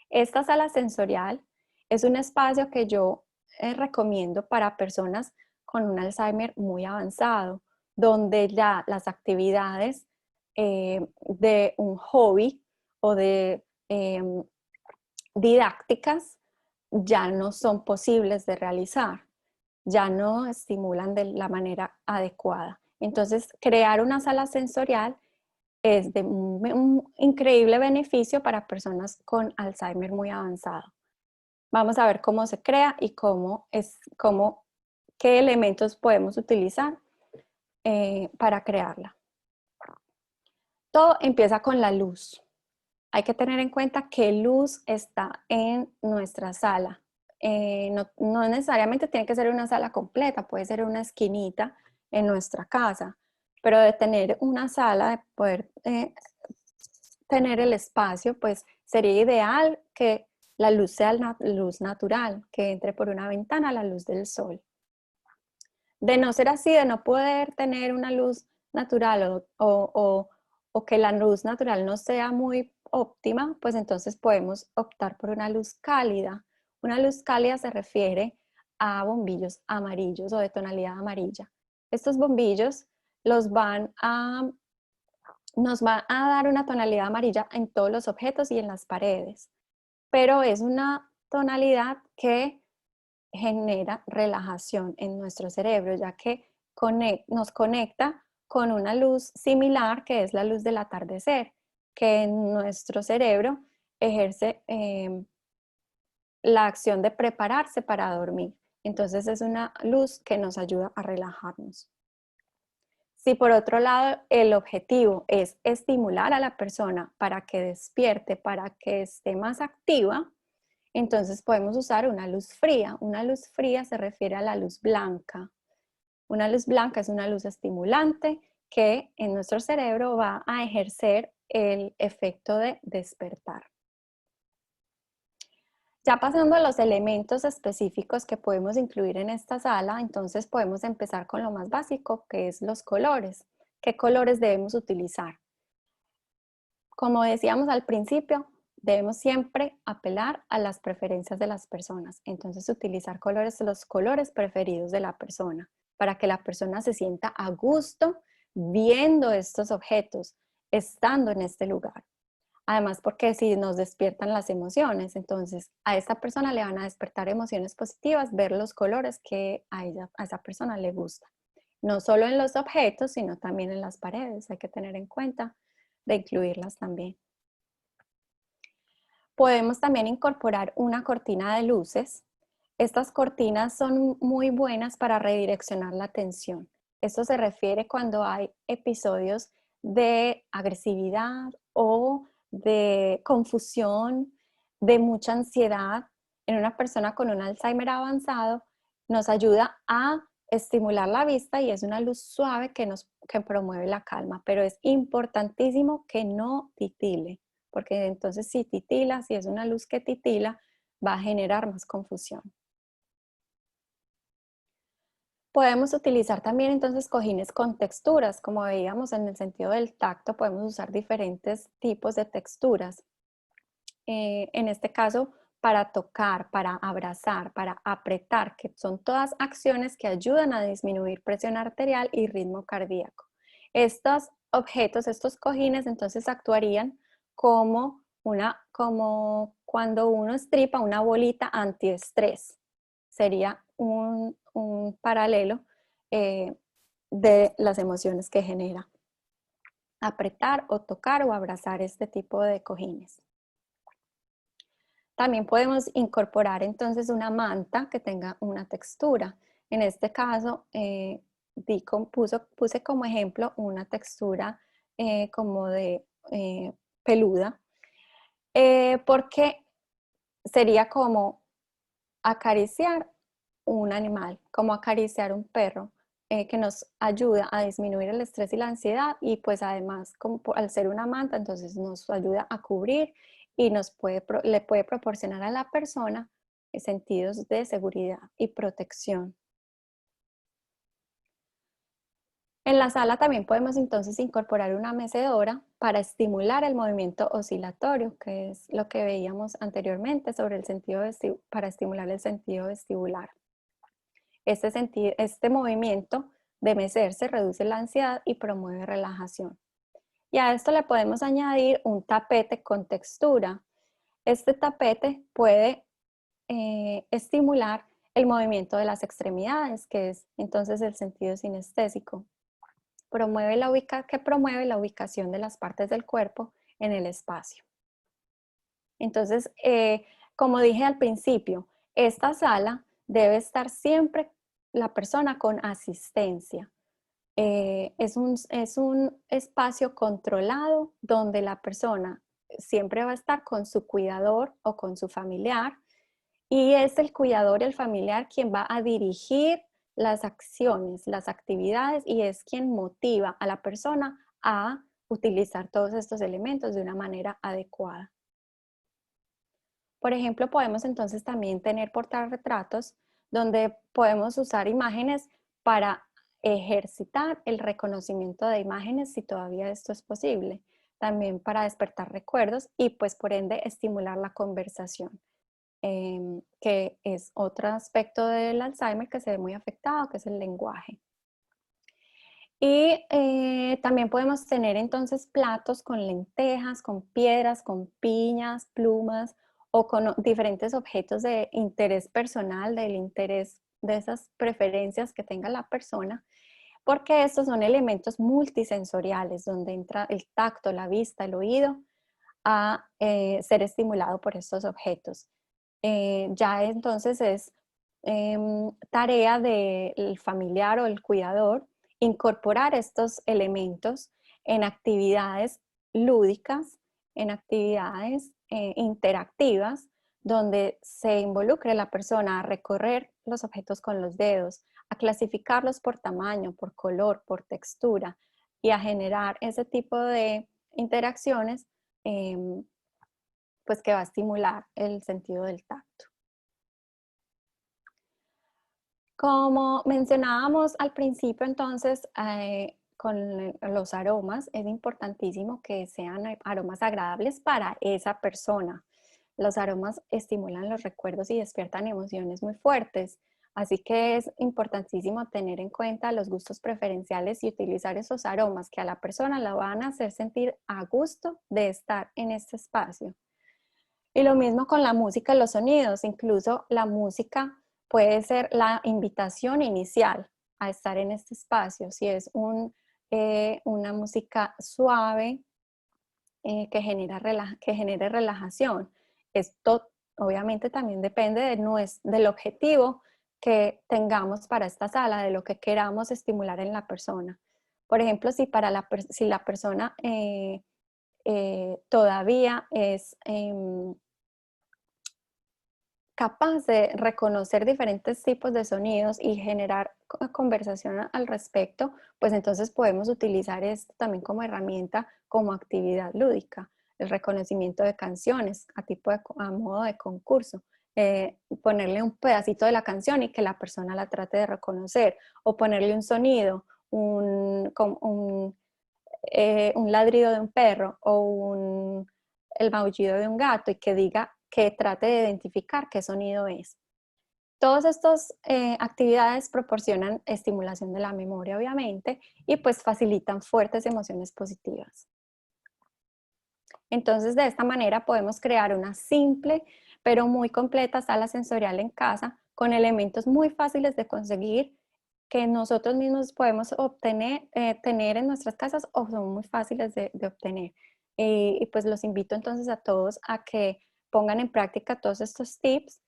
Esta sala sensorial es un espacio que yo recomiendo para personas con un Alzheimer muy avanzado, donde ya las actividades de un hobby o de didácticas ya no son posibles de realizar, ya no estimulan de la manera adecuada. Entonces, crear una sala sensorial es de un increíble beneficio para personas con Alzheimer muy avanzado. Vamos a ver cómo se crea y qué elementos podemos utilizar para crearla. Todo empieza con la luz. Hay que tener en cuenta qué luz está en nuestra sala. No necesariamente tiene que ser una sala completa, puede ser una esquinita en nuestra casa, pero de tener una sala, de poder tener el espacio, pues sería ideal que la luz sea la luz natural, que entre por una ventana la luz del sol. De no ser así, de no poder tener una luz natural o que la luz natural no sea muy óptima, pues entonces podemos optar por una luz cálida. Una luz cálida se refiere a bombillos amarillos o de tonalidad amarilla. Estos bombillos los van a nos va a dar una tonalidad amarilla en todos los objetos y en las paredes, pero es una tonalidad que genera relajación en nuestro cerebro, ya que nos conecta con una luz similar que es la luz del atardecer, que en nuestro cerebro ejerce la acción de prepararse para dormir. Entonces es una luz que nos ayuda a relajarnos. Si por otro lado el objetivo es estimular a la persona para que despierte, para que esté más activa, entonces podemos usar una luz fría. Una luz fría se refiere a la luz blanca. Una luz blanca es una luz estimulante que en nuestro cerebro va a ejercer el efecto de despertar. Ya pasando a los elementos específicos que podemos incluir en esta sala, entonces podemos empezar con lo más básico, que es los colores. ¿Qué colores debemos utilizar? Como decíamos al principio, debemos siempre apelar a las preferencias de las personas. Entonces, utilizar los colores preferidos de la persona, para que la persona se sienta a gusto viendo estos objetos, estando en este lugar. Además, porque si nos despiertan las emociones, entonces a esa persona le van a despertar emociones positivas, ver los colores que a esa persona le gusta. No solo en los objetos, sino también en las paredes. Hay que tener en cuenta de incluirlas también. Podemos también incorporar una cortina de luces. Estas cortinas son muy buenas para redireccionar la atención. Esto se refiere cuando hay episodios de agresividad o de confusión, de mucha ansiedad en una persona con un Alzheimer avanzado. Nos ayuda a estimular la vista y es una luz suave que promueve la calma, pero es importantísimo que no titile, porque entonces si titila, si es una luz que titila, va a generar más confusión. Podemos utilizar también entonces cojines con texturas, como veíamos en el sentido del tacto, podemos usar diferentes tipos de texturas. En este caso, para tocar, para abrazar, para apretar, que son todas acciones que ayudan a disminuir presión arterial y ritmo cardíaco. Estos objetos, estos cojines, entonces actuarían como cuando uno estripa una bolita antiestrés. Sería un paralelo de las emociones que genera apretar o tocar o abrazar este tipo de cojines. También podemos incorporar entonces una manta que tenga una textura. En este caso, puse como ejemplo una textura como de peluda, porque sería como acariciar un animal, como acariciar un perro, que nos ayuda a disminuir el estrés y la ansiedad y pues además al ser una manta, entonces nos ayuda a cubrir y le puede proporcionar a la persona sentidos de seguridad y protección. En la sala también podemos entonces incorporar una mecedora para estimular el movimiento oscilatorio, que es lo que veíamos anteriormente sobre el sentido para estimular el sentido vestibular. Este movimiento de mecerse reduce la ansiedad y promueve relajación. Y a esto le podemos añadir un tapete con textura. Este tapete puede estimular el movimiento de las extremidades, que es entonces el sentido sinestésico. Que promueve la ubicación de las partes del cuerpo en el espacio. Entonces, como dije al principio, esta sala debe estar siempre la persona con asistencia. Es un espacio controlado donde la persona siempre va a estar con su cuidador o con su familiar y es el cuidador y el familiar quien va a dirigir las acciones, las actividades y es quien motiva a la persona a utilizar todos estos elementos de una manera adecuada. Por ejemplo, podemos entonces también tener portarretratos donde podemos usar imágenes para ejercitar el reconocimiento de imágenes si todavía esto es posible. También para despertar recuerdos y pues por ende estimular la conversación, que es otro aspecto del Alzheimer que se ve muy afectado, que es el lenguaje. Y también podemos tener entonces platos con lentejas, con piedras, con piñas, plumas o con diferentes objetos de interés personal, del interés de esas preferencias que tenga la persona, porque estos son elementos multisensoriales donde entra el tacto, la vista, el oído a ser estimulado por estos objetos. Ya entonces es tarea del familiar o el cuidador incorporar estos elementos en actividades lúdicas, en actividades interactivas, donde se involucre la persona a recorrer los objetos con los dedos, a clasificarlos por tamaño, por color, por textura y a generar ese tipo de interacciones, pues que va a estimular el sentido del tacto. Como mencionábamos al principio, entonces, con los aromas, es importantísimo que sean aromas agradables para esa persona. Los aromas estimulan los recuerdos y despiertan emociones muy fuertes, así que es importantísimo tener en cuenta los gustos preferenciales y utilizar esos aromas que a la persona la van a hacer sentir a gusto de estar en este espacio. Y lo mismo con la música y los sonidos, incluso la música puede ser la invitación inicial a estar en este espacio, si es una música suave que genere relajación. Esto obviamente también depende del objetivo que tengamos para esta sala, de lo que queramos estimular en la persona. Por ejemplo, si la persona todavía es capaz de reconocer diferentes tipos de sonidos y generar conversación al respecto, pues entonces podemos utilizar esto también como herramienta, como actividad lúdica, el reconocimiento de canciones a modo de concurso. Ponerle un pedacito de la canción y que la persona la trate de reconocer, o ponerle un sonido, un ladrido de un perro o el maullido de un gato y que diga que trate de identificar qué sonido es. Todas estas actividades proporcionan estimulación de la memoria, obviamente, y pues facilitan fuertes emociones positivas. Entonces, de esta manera podemos crear una simple pero muy completa sala sensorial en casa con elementos muy fáciles de conseguir que nosotros mismos podemos tener en nuestras casas o son muy fáciles de obtener. Y pues los invito entonces a todos a que pongan en práctica todos estos tips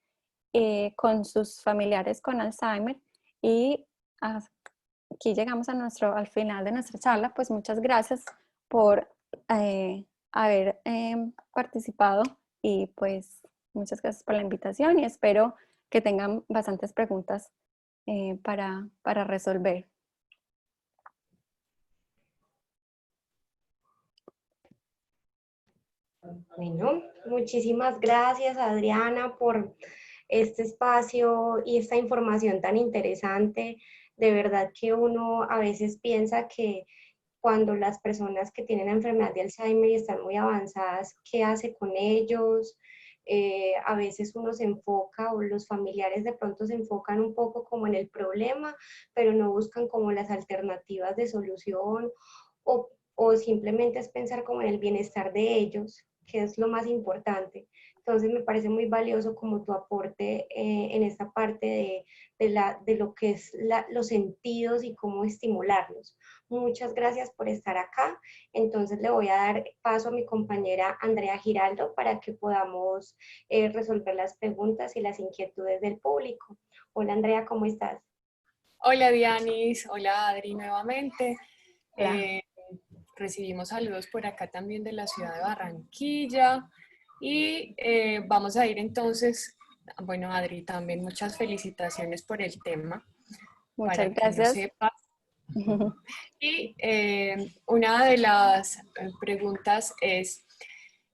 con sus familiares con Alzheimer y aquí llegamos al final de nuestra charla. Pues muchas gracias por haber participado y pues muchas gracias por la invitación y espero que tengan bastantes preguntas para resolver. Bueno, muchísimas gracias, Adriana, por este espacio y esta información tan interesante. De verdad que uno a veces piensa que cuando las personas que tienen la enfermedad de Alzheimer y están muy avanzadas, ¿qué hace con ellos? A veces uno se enfoca o los familiares de pronto se enfocan un poco como en el problema, pero no buscan como las alternativas de solución o simplemente es pensar como en el bienestar de ellos, que es lo más importante. Entonces me parece muy valioso como tu aporte en esta parte de lo que es los sentidos y cómo estimularlos. Muchas gracias por estar acá. Entonces le voy a dar paso a mi compañera Andrea Giraldo para que podamos resolver las preguntas y las inquietudes del público. Hola Andrea, ¿cómo estás? Hola Dianis, hola Adri nuevamente. Hola. Recibimos saludos por acá también de la ciudad de Barranquilla y vamos a ir entonces, bueno Adri, también muchas felicitaciones por el tema, Muchas para que lo gracias. sepas. Y una de las preguntas es,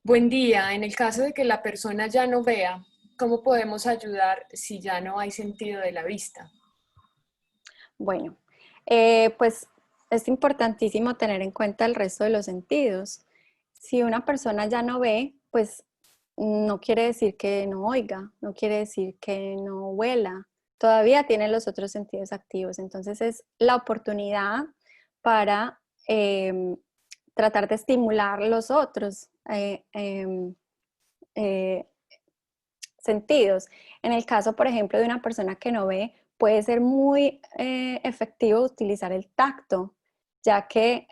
buen día, en el caso de que la persona ya no vea, ¿cómo podemos ayudar si ya no hay sentido de la vista? Bueno, pues es importantísimo tener en cuenta el resto de los sentidos. Si una persona ya no ve, pues no quiere decir que no oiga, no quiere decir que no huela, todavía tiene los otros sentidos activos. Entonces es la oportunidad para tratar de estimular los otros sentidos. En el caso, por ejemplo, de una persona que no ve, puede ser muy efectivo utilizar el tacto, ya que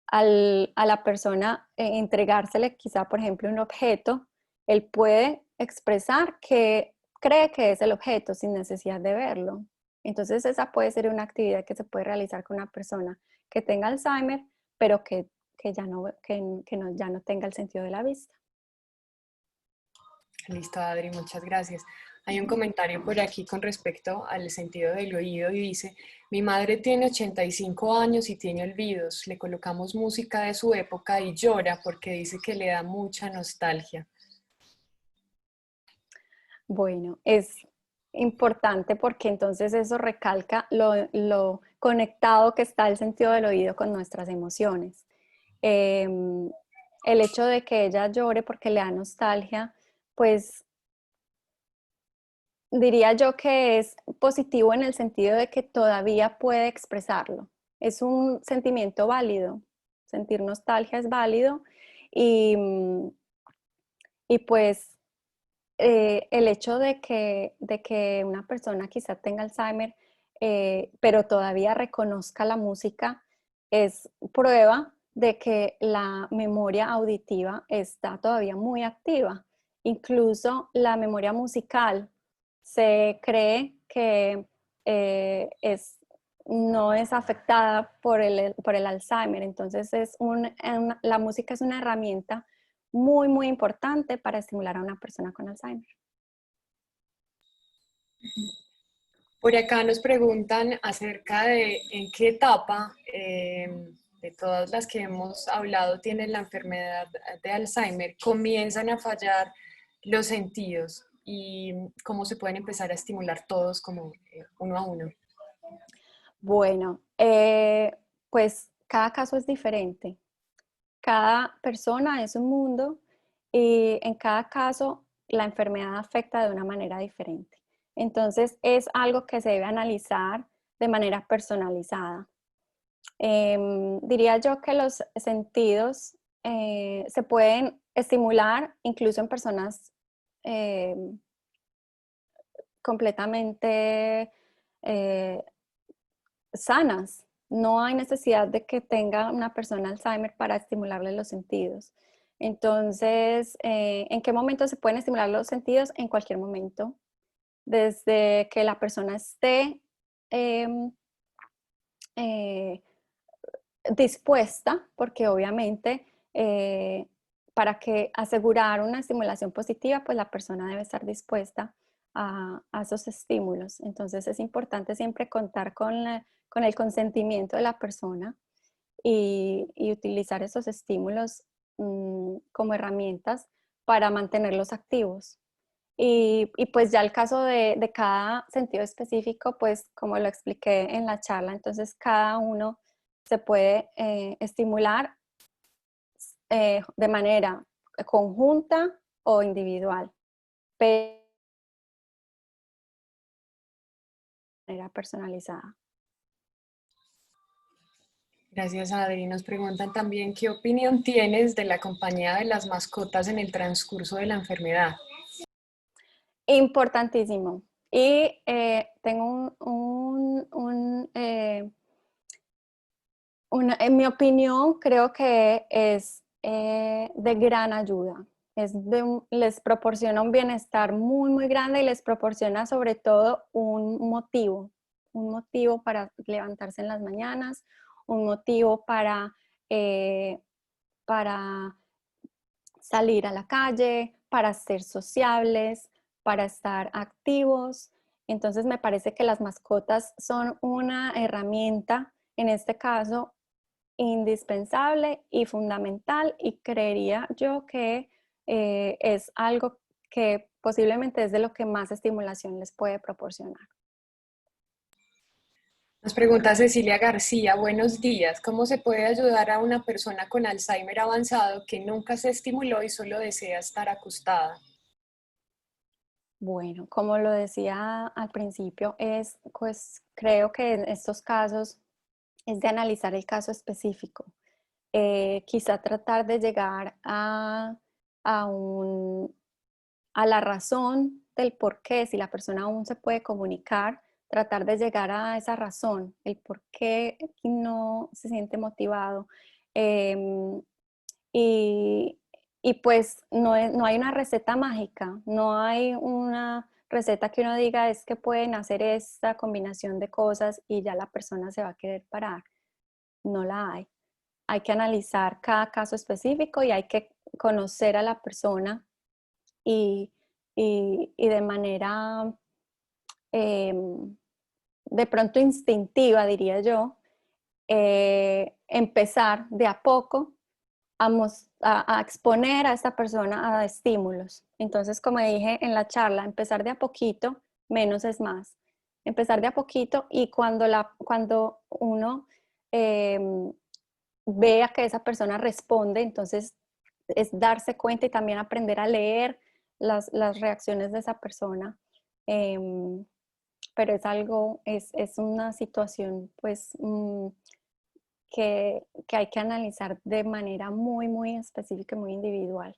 a la persona entregársele quizá, por ejemplo, un objeto, él puede expresar que cree que es el objeto sin necesidad de verlo. Entonces esa puede ser una actividad que se puede realizar con una persona que tenga Alzheimer, pero que ya no tenga el sentido de la vista. Listo, Adri, muchas gracias. Hay un comentario por aquí con respecto al sentido del oído y dice, mi madre tiene 85 años y tiene olvidos. Le colocamos música de su época y llora porque dice que le da mucha nostalgia. Bueno, es importante porque entonces eso recalca lo conectado que está el sentido del oído con nuestras emociones. El hecho de que ella llore porque le da nostalgia, pues diría yo que es positivo en el sentido de que todavía puede expresarlo. Es un sentimiento válido. Sentir nostalgia es válido y, y pues el hecho de que una persona quizá tenga Alzheimer, pero todavía reconozca la música, es prueba de que la memoria auditiva está todavía muy activa. Incluso la memoria musical se cree que no es afectada por el Alzheimer. Entonces la música es una herramienta muy, muy importante para estimular a una persona con Alzheimer. Por acá nos preguntan acerca de en qué etapa de todas las que hemos hablado tienen la enfermedad de Alzheimer, comienzan a fallar los sentidos y cómo se pueden empezar a estimular todos como uno a uno. Bueno, pues cada caso es diferente. Cada persona es un mundo y en cada caso la enfermedad afecta de una manera diferente. Entonces es algo que se debe analizar de manera personalizada. Diría yo que los sentidos se pueden estimular incluso en personas completamente sanas. No hay necesidad de que tenga una persona Alzheimer para estimularle los sentidos. Entonces, ¿en qué momento se pueden estimular los sentidos? En cualquier momento. Desde que la persona esté em, eh, dispuesta, porque obviamente para que asegurar una estimulación positiva, pues la persona debe estar dispuesta a esos estímulos. Entonces es importante siempre contar con el consentimiento de la persona y utilizar esos estímulos como herramientas para mantenerlos activos. Y pues ya el caso de cada sentido específico, pues como lo expliqué en la charla, entonces cada uno se puede estimular de manera conjunta o individual, pero de manera personalizada. Gracias, Adri. Nos preguntan también qué opinión tienes de la compañía de las mascotas en el transcurso de la enfermedad. Importantísimo. Y tengo en mi opinión, creo que es de gran ayuda. Les proporciona un bienestar muy, muy grande y les proporciona sobre todo un motivo para levantarse en las mañanas, un motivo para salir a la calle, para ser sociables, para estar activos. Entonces me parece que las mascotas son una herramienta, en este caso, indispensable y fundamental, y creería yo que es algo que posiblemente es de lo que más estimulación les puede proporcionar. Nos pregunta Cecilia García, buenos días. ¿Cómo se puede ayudar a una persona con Alzheimer avanzado que nunca se estimuló y solo desea estar acostada? Bueno, como lo decía al principio, pues creo que en estos casos es de analizar el caso específico. Quizá tratar de llegar a la razón del por qué, si la persona aún se puede comunicar, tratar de llegar a esa razón, el por qué no se siente motivado. Em, y, y pues no hay una receta mágica, no hay una receta que uno diga es que pueden hacer esta combinación de cosas y ya la persona se va a querer parar. No la hay. Hay que analizar cada caso específico y hay que conocer a la persona y, y de manera de pronto instintiva, diría yo, empezar de a poco a exponer a esta persona a estímulos. Entonces, como dije en la charla, empezar de a poquito, menos es más. Empezar de a poquito y cuando uno eh, vea que esa persona responde, entonces es darse cuenta y también aprender a leer las reacciones de esa persona. Pero es una situación pues que hay que analizar de manera muy, muy específica y muy individual.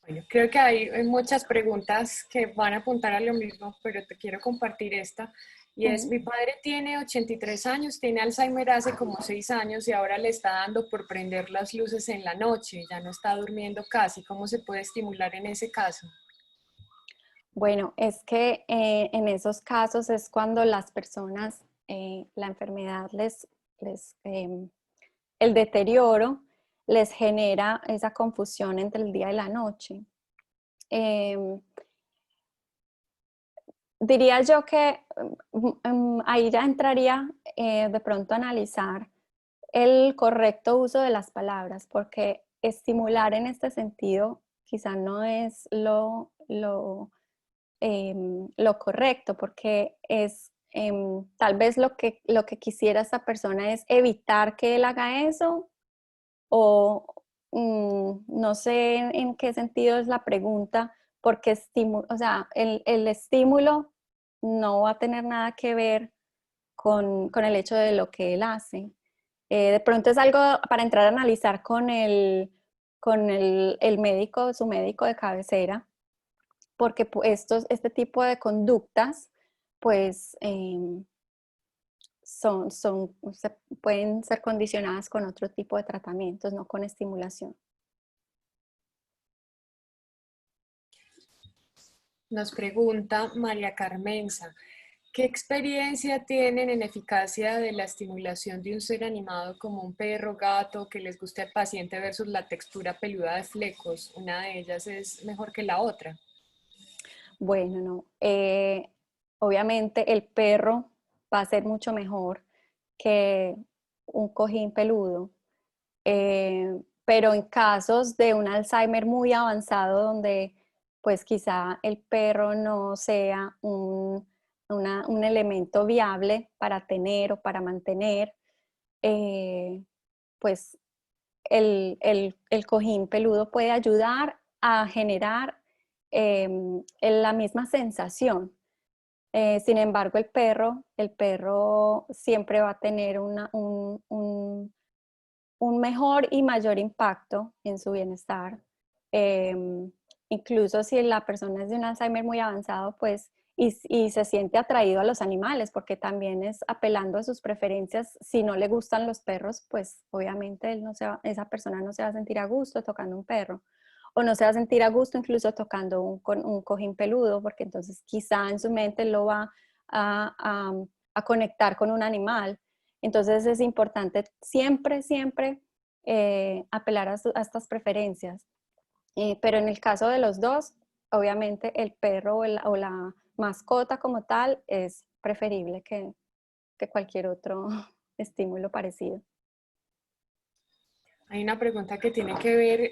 Bueno, creo que hay muchas preguntas que van a apuntar a lo mismo, pero te quiero compartir esta. Y es, mi padre tiene 83 años, tiene Alzheimer hace como 6 años y ahora le está dando por prender las luces en la noche, ya no está durmiendo casi. ¿Cómo se puede estimular en ese caso? Bueno, es que en esos casos es cuando las personas, la enfermedad el deterioro les genera esa confusión entre el día y la noche. Diría yo que ahí ya entraría de pronto a analizar el correcto uso de las palabras, porque estimular en este sentido quizá no es lo correcto, porque es tal vez lo que quisiera esta persona es evitar que él haga eso, o no sé en qué sentido es la pregunta, porque o sea, el estímulo no va a tener nada que ver con el hecho de lo que él hace. De pronto es algo para entrar a analizar con el médico, su médico de cabecera, porque este tipo de conductas, pues pueden ser condicionadas con otro tipo de tratamientos, no con estimulación. Nos pregunta María Carmenza, ¿qué experiencia tienen en eficacia de la estimulación de un ser animado como un perro, gato, que les guste al paciente versus la textura peluda de flecos? Una de ellas es mejor que la otra. Bueno, no. Obviamente el perro va a ser mucho mejor que un cojín peludo, pero en casos de un Alzheimer muy avanzado donde pues quizá el perro no sea un elemento viable para tener o para mantener, pues el cojín peludo puede ayudar a generar la misma sensación. Sin embargo, el perro siempre va a tener un mejor y mayor impacto en su bienestar. Incluso si la persona es de un Alzheimer muy avanzado, pues, y se siente atraído a los animales, porque también es apelando a sus preferencias. Si no le gustan los perros, pues obviamente esa persona no se va a sentir a gusto tocando un perro, o no se va a sentir a gusto incluso tocando un cojín peludo, porque entonces quizá en su mente lo va a conectar con un animal. Entonces es importante siempre, siempre apelar a estas preferencias. Pero en el caso de los dos, obviamente el perro o la mascota como tal es preferible que cualquier otro estímulo parecido. Hay una pregunta que tiene que ver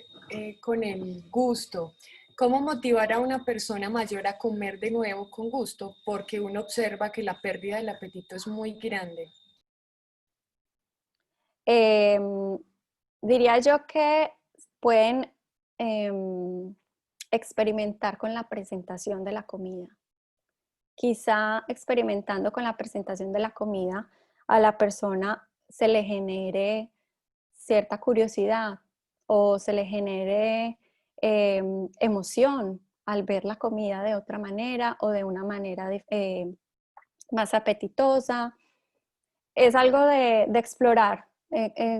con el gusto. ¿Cómo motivar a una persona mayor a comer de nuevo con gusto? Porque uno observa que la pérdida del apetito es muy grande. Em, Diría yo que pueden experimentar con la presentación de la comida. quizá experimentando con la presentación de la comida, a la persona se le genere cierta curiosidad o se le genere emoción al ver la comida de otra manera o de una manera más apetitosa. Es algo de explorar.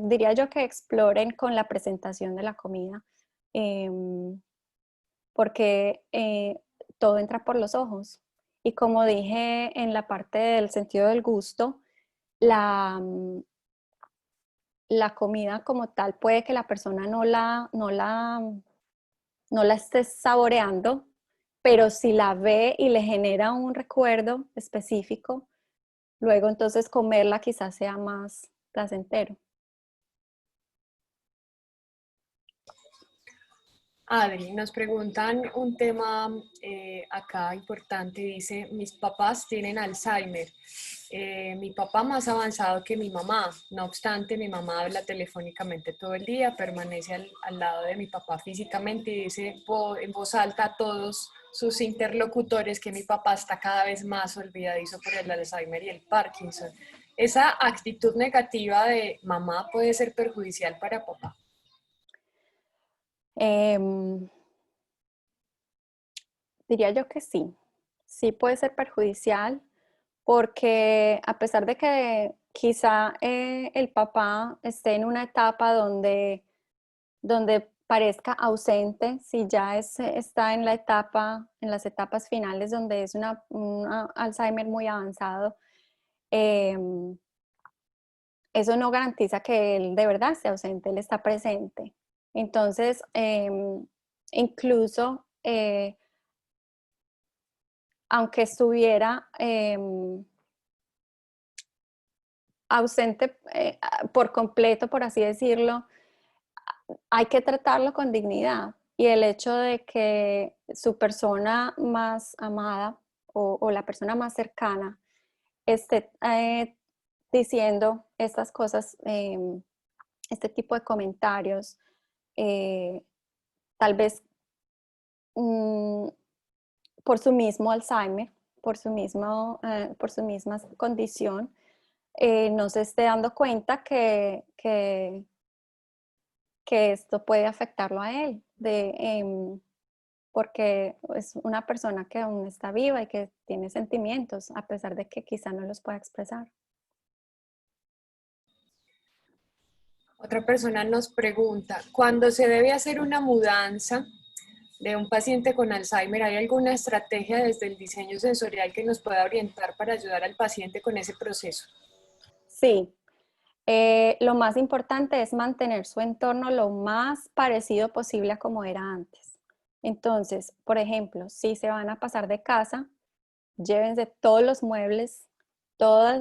Diría yo que exploren con la presentación de la comida, porque todo entra por los ojos. Y como dije en la parte del sentido del gusto, la, la comida como tal puede que la persona no la esté saboreando, pero si la ve y le genera un recuerdo específico, luego entonces comerla quizás sea más placentero. Adri, nos preguntan un tema acá importante. Dice, mis papás tienen Alzheimer. Mi papá más avanzado que mi mamá. No obstante, mi mamá habla telefónicamente todo el día, permanece al lado de mi papá físicamente y dice en voz alta a todos sus interlocutores que mi papá está cada vez más olvidadizo por el Alzheimer y el Parkinson. ¿Esa actitud negativa de mamá puede ser perjudicial para papá? Em, Diría yo que sí. Sí puede ser perjudicial porque a pesar de que quizá el papá esté en una etapa donde parezca ausente, si ya está en la etapa, en las etapas finales donde es un Alzheimer muy avanzado, eh, eso no garantiza que él de verdad esté ausente, él está presente. Entonces, incluso aunque estuviera ausente por completo, por así decirlo, hay que tratarlo con dignidad. Y el hecho de que su persona más amada o la persona más cercana esté diciendo estas cosas, este tipo de comentarios, eh, tal vez mm, por su mismo Alzheimer, por su misma condición, no se esté dando cuenta que esto puede afectarlo a él, porque es una persona que aún está viva y que tiene sentimientos, a pesar de que quizá no los pueda expresar. Otra persona nos pregunta, ¿cuándo se debe hacer una mudanza de un paciente con Alzheimer, hay alguna estrategia desde el diseño sensorial que nos pueda orientar para ayudar al paciente con ese proceso? Sí, lo más importante es mantener su entorno lo más parecido posible a como era antes. Entonces, por ejemplo, si se van a pasar de casa, llévense todos los muebles, todos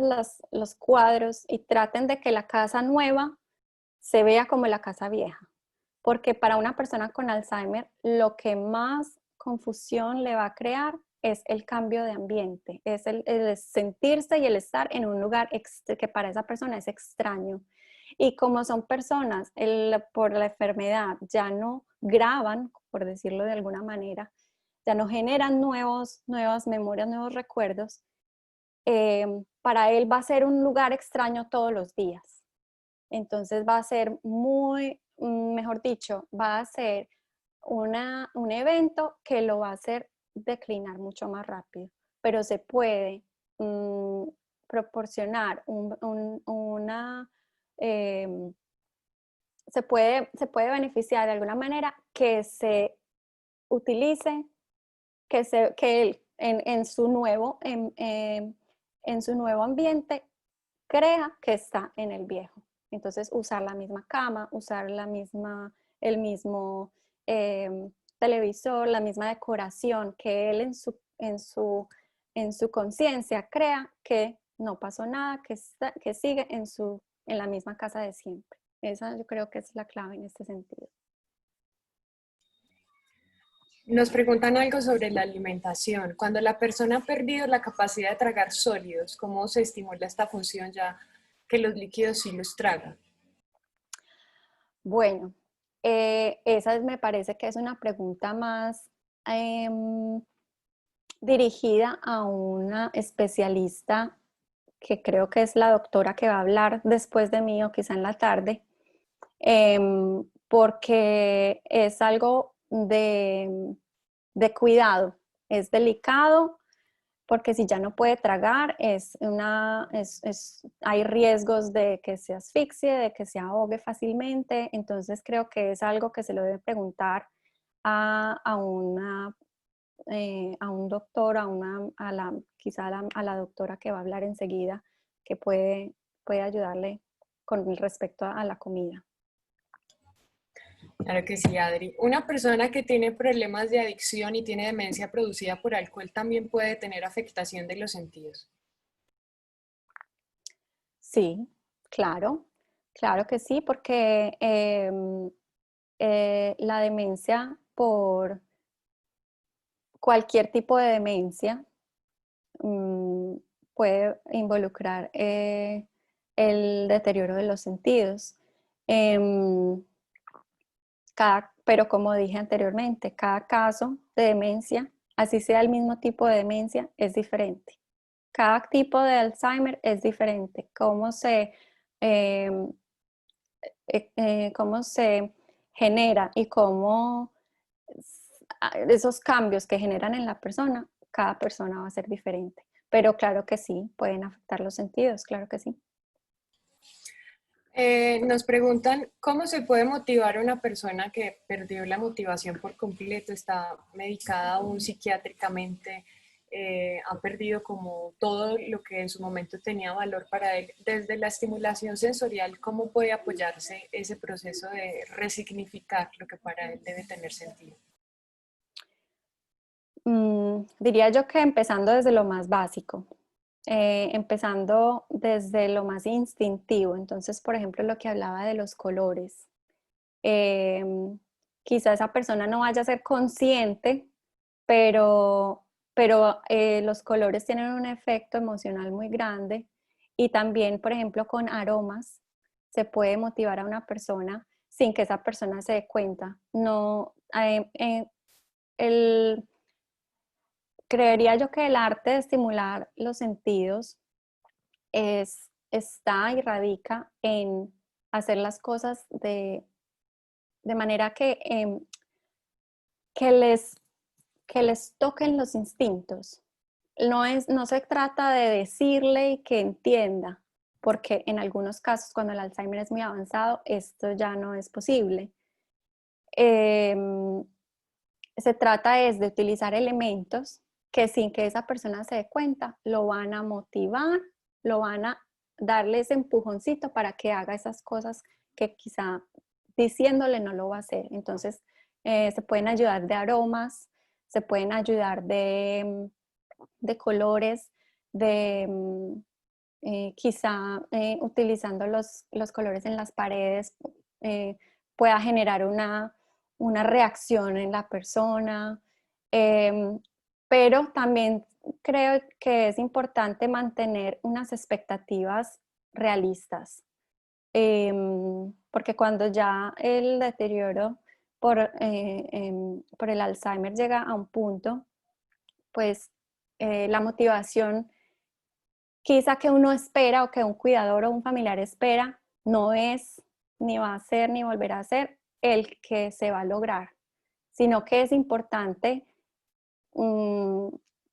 los cuadros y traten de que la casa nueva se vea como la casa vieja. Porque para una persona con Alzheimer, lo que más confusión le va a crear es el cambio de ambiente, es el sentirse y el estar en un lugar que para esa persona es extraño. Y como son personas por la enfermedad ya no graban, por decirlo de alguna manera, ya no generan nuevas memorias, nuevos recuerdos, para él va a ser un lugar extraño todos los días. Entonces va a ser mejor dicho, va a ser un evento que lo va a hacer declinar mucho más rápido, pero se puede proporcionar una, eh, se puede beneficiar de alguna manera que se utilice, que él en su nuevo ambiente crea que está en el viejo. Entonces, usar la misma cama, usar el mismo televisor, la misma decoración que él en su conciencia crea que no pasó nada, que sigue en la misma casa de siempre. Esa yo creo que es la clave en este sentido. Nos preguntan algo sobre la alimentación. Cuando la persona ha perdido la capacidad de tragar sólidos, ¿cómo se estimula esta función ya que los líquidos sí los tragan? Bueno, esa me parece que es una pregunta más dirigida a una especialista que creo que es la doctora que va a hablar después de mí o quizá en la tarde, porque es algo de cuidado, es delicado, porque si ya no puede tragar, hay riesgos de que se asfixie, de que se ahogue fácilmente, entonces creo que es algo que se lo debe preguntar a un doctor, quizá a la doctora que va a hablar enseguida, que puede ayudarle con respecto a la comida. Claro que sí, Adri. Una persona que tiene problemas de adicción y tiene demencia producida por alcohol también puede tener afectación de los sentidos. Sí, claro que sí, porque la demencia por cualquier tipo de demencia mm, puede involucrar el deterioro de los sentidos. Em, pero como dije anteriormente, cada caso de demencia, así sea el mismo tipo de demencia, es diferente. Cada tipo de Alzheimer es diferente. Em, cómo se genera y cómo esos cambios que generan en la persona, cada persona va a ser diferente. Pero claro que sí, pueden afectar los sentidos, claro que sí. Nos preguntan cómo se puede motivar a una persona que perdió la motivación por completo, está medicada aún psiquiátricamente, ha perdido como todo lo que en su momento tenía valor para él. Desde la estimulación sensorial, ¿cómo puede apoyarse ese proceso de resignificar lo que para él debe tener sentido? Diría yo que empezando desde lo más básico, empezando desde lo más instintivo. Entonces, por ejemplo, lo que hablaba de los colores. Quizá esa persona no vaya a ser consciente, pero los colores tienen un efecto emocional muy grande y también, por ejemplo, con aromas se puede motivar a una persona sin que esa persona se dé cuenta. No, el, creería yo que el arte de estimular los sentidos está y radica en hacer las cosas de manera que les, que les toquen los instintos. No se trata de decirle y que entienda, porque en algunos casos, cuando el Alzheimer es muy avanzado, esto ya no es posible. Se trata es de utilizar elementos que sin que esa persona se dé cuenta, lo van a motivar, lo van a darle ese empujoncito para que haga esas cosas que quizá diciéndole no lo va a hacer. Entonces, se pueden ayudar de aromas, se pueden ayudar de colores, de quizá utilizando los colores en las paredes pueda generar una reacción en la persona, pero también creo que es importante mantener unas expectativas realistas, porque cuando ya el deterioro por el Alzheimer llega a un punto, pues la motivación quizá que uno espera o que un cuidador o un familiar espera no es ni va a ser ni volverá a ser el que se va a lograr, sino que es importante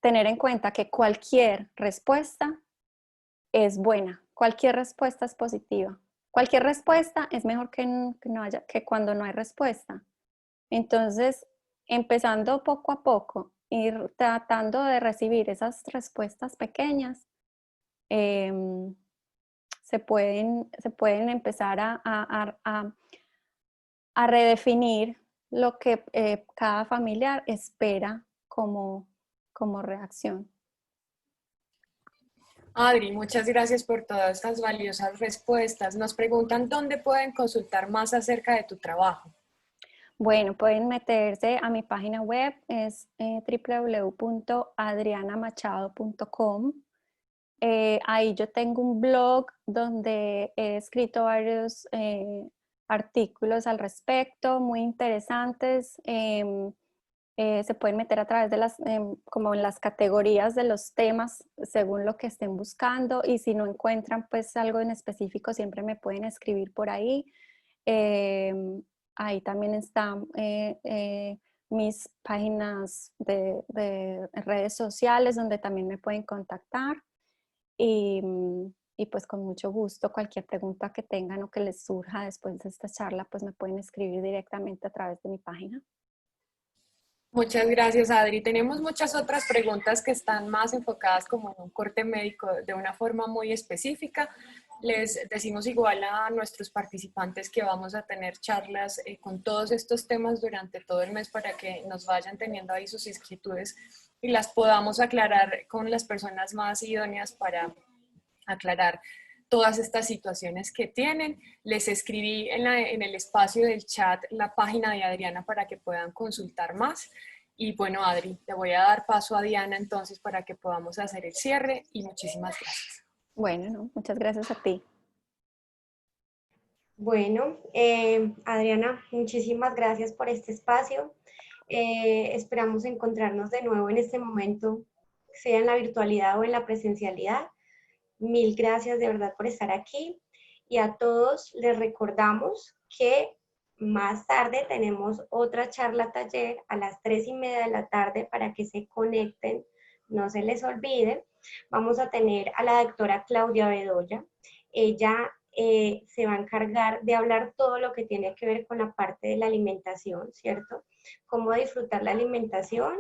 tener en cuenta que cualquier respuesta es buena, cualquier respuesta es positiva, cualquier respuesta es mejor que cuando no hay respuesta. Entonces, empezando poco a poco, ir tratando de recibir esas respuestas pequeñas, se pueden empezar a redefinir lo que cada familiar espera como reacción. Adri, muchas gracias por todas estas valiosas respuestas. Nos preguntan dónde pueden consultar más acerca de tu trabajo. Bueno, pueden meterse a mi página web, es www.adrianamachado.com. Ahí yo tengo un blog donde he escrito varios artículos al respecto, muy interesantes. Se pueden meter a través de como en las categorías de los temas según lo que estén buscando, y si no encuentran pues algo en específico siempre me pueden escribir por ahí. Ahí también están mis páginas de redes sociales donde también me pueden contactar, y, y pues con mucho gusto cualquier pregunta que tengan o que les surja después de esta charla pues me pueden escribir directamente a través de mi página. Muchas gracias, Adri. Tenemos muchas otras preguntas que están más enfocadas como en un corte médico de una forma muy específica. Les decimos igual a nuestros participantes que vamos a tener charlas con todos estos temas durante todo el mes para que nos vayan teniendo ahí sus inquietudes y las podamos aclarar con las personas más idóneas para aclarar todas estas situaciones que tienen. Les escribí en el espacio del chat la página de Adriana para que puedan consultar más. Y bueno, Adri, te voy a dar paso a Diana entonces para que podamos hacer el cierre y muchísimas gracias. Bueno, no, muchas gracias a ti. Bueno, Adriana, muchísimas gracias por este espacio. Esperamos encontrarnos de nuevo en este momento, sea en la virtualidad o en la presencialidad. Mil gracias de verdad por estar aquí, y a todos les recordamos que más tarde tenemos otra charla taller a las 3:30 de la tarde para que se conecten, no se les olvide. Vamos a tener a la doctora Claudia Bedoya. Ella se va a encargar de hablar todo lo que tiene que ver con la parte de la alimentación, ¿cierto? Cómo disfrutar la alimentación,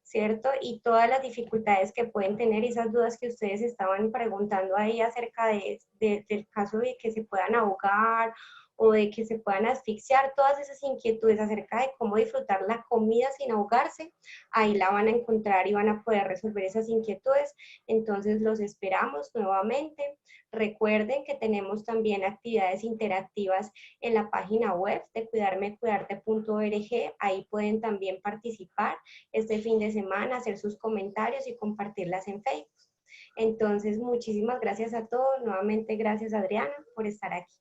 ¿cierto? Y todas las dificultades que pueden tener, esas dudas que ustedes estaban preguntando ahí acerca del caso de que se puedan ahogar o de que se puedan asfixiar, todas esas inquietudes acerca de cómo disfrutar la comida sin ahogarse, ahí la van a encontrar y van a poder resolver esas inquietudes. Entonces los esperamos nuevamente. Recuerden que tenemos también actividades interactivas en la página web de cuidarmecuidarte.org, ahí pueden también participar este fin de semana, hacer sus comentarios y compartirlas en Facebook. Entonces, muchísimas gracias a todos. Nuevamente, gracias Adriana por estar aquí.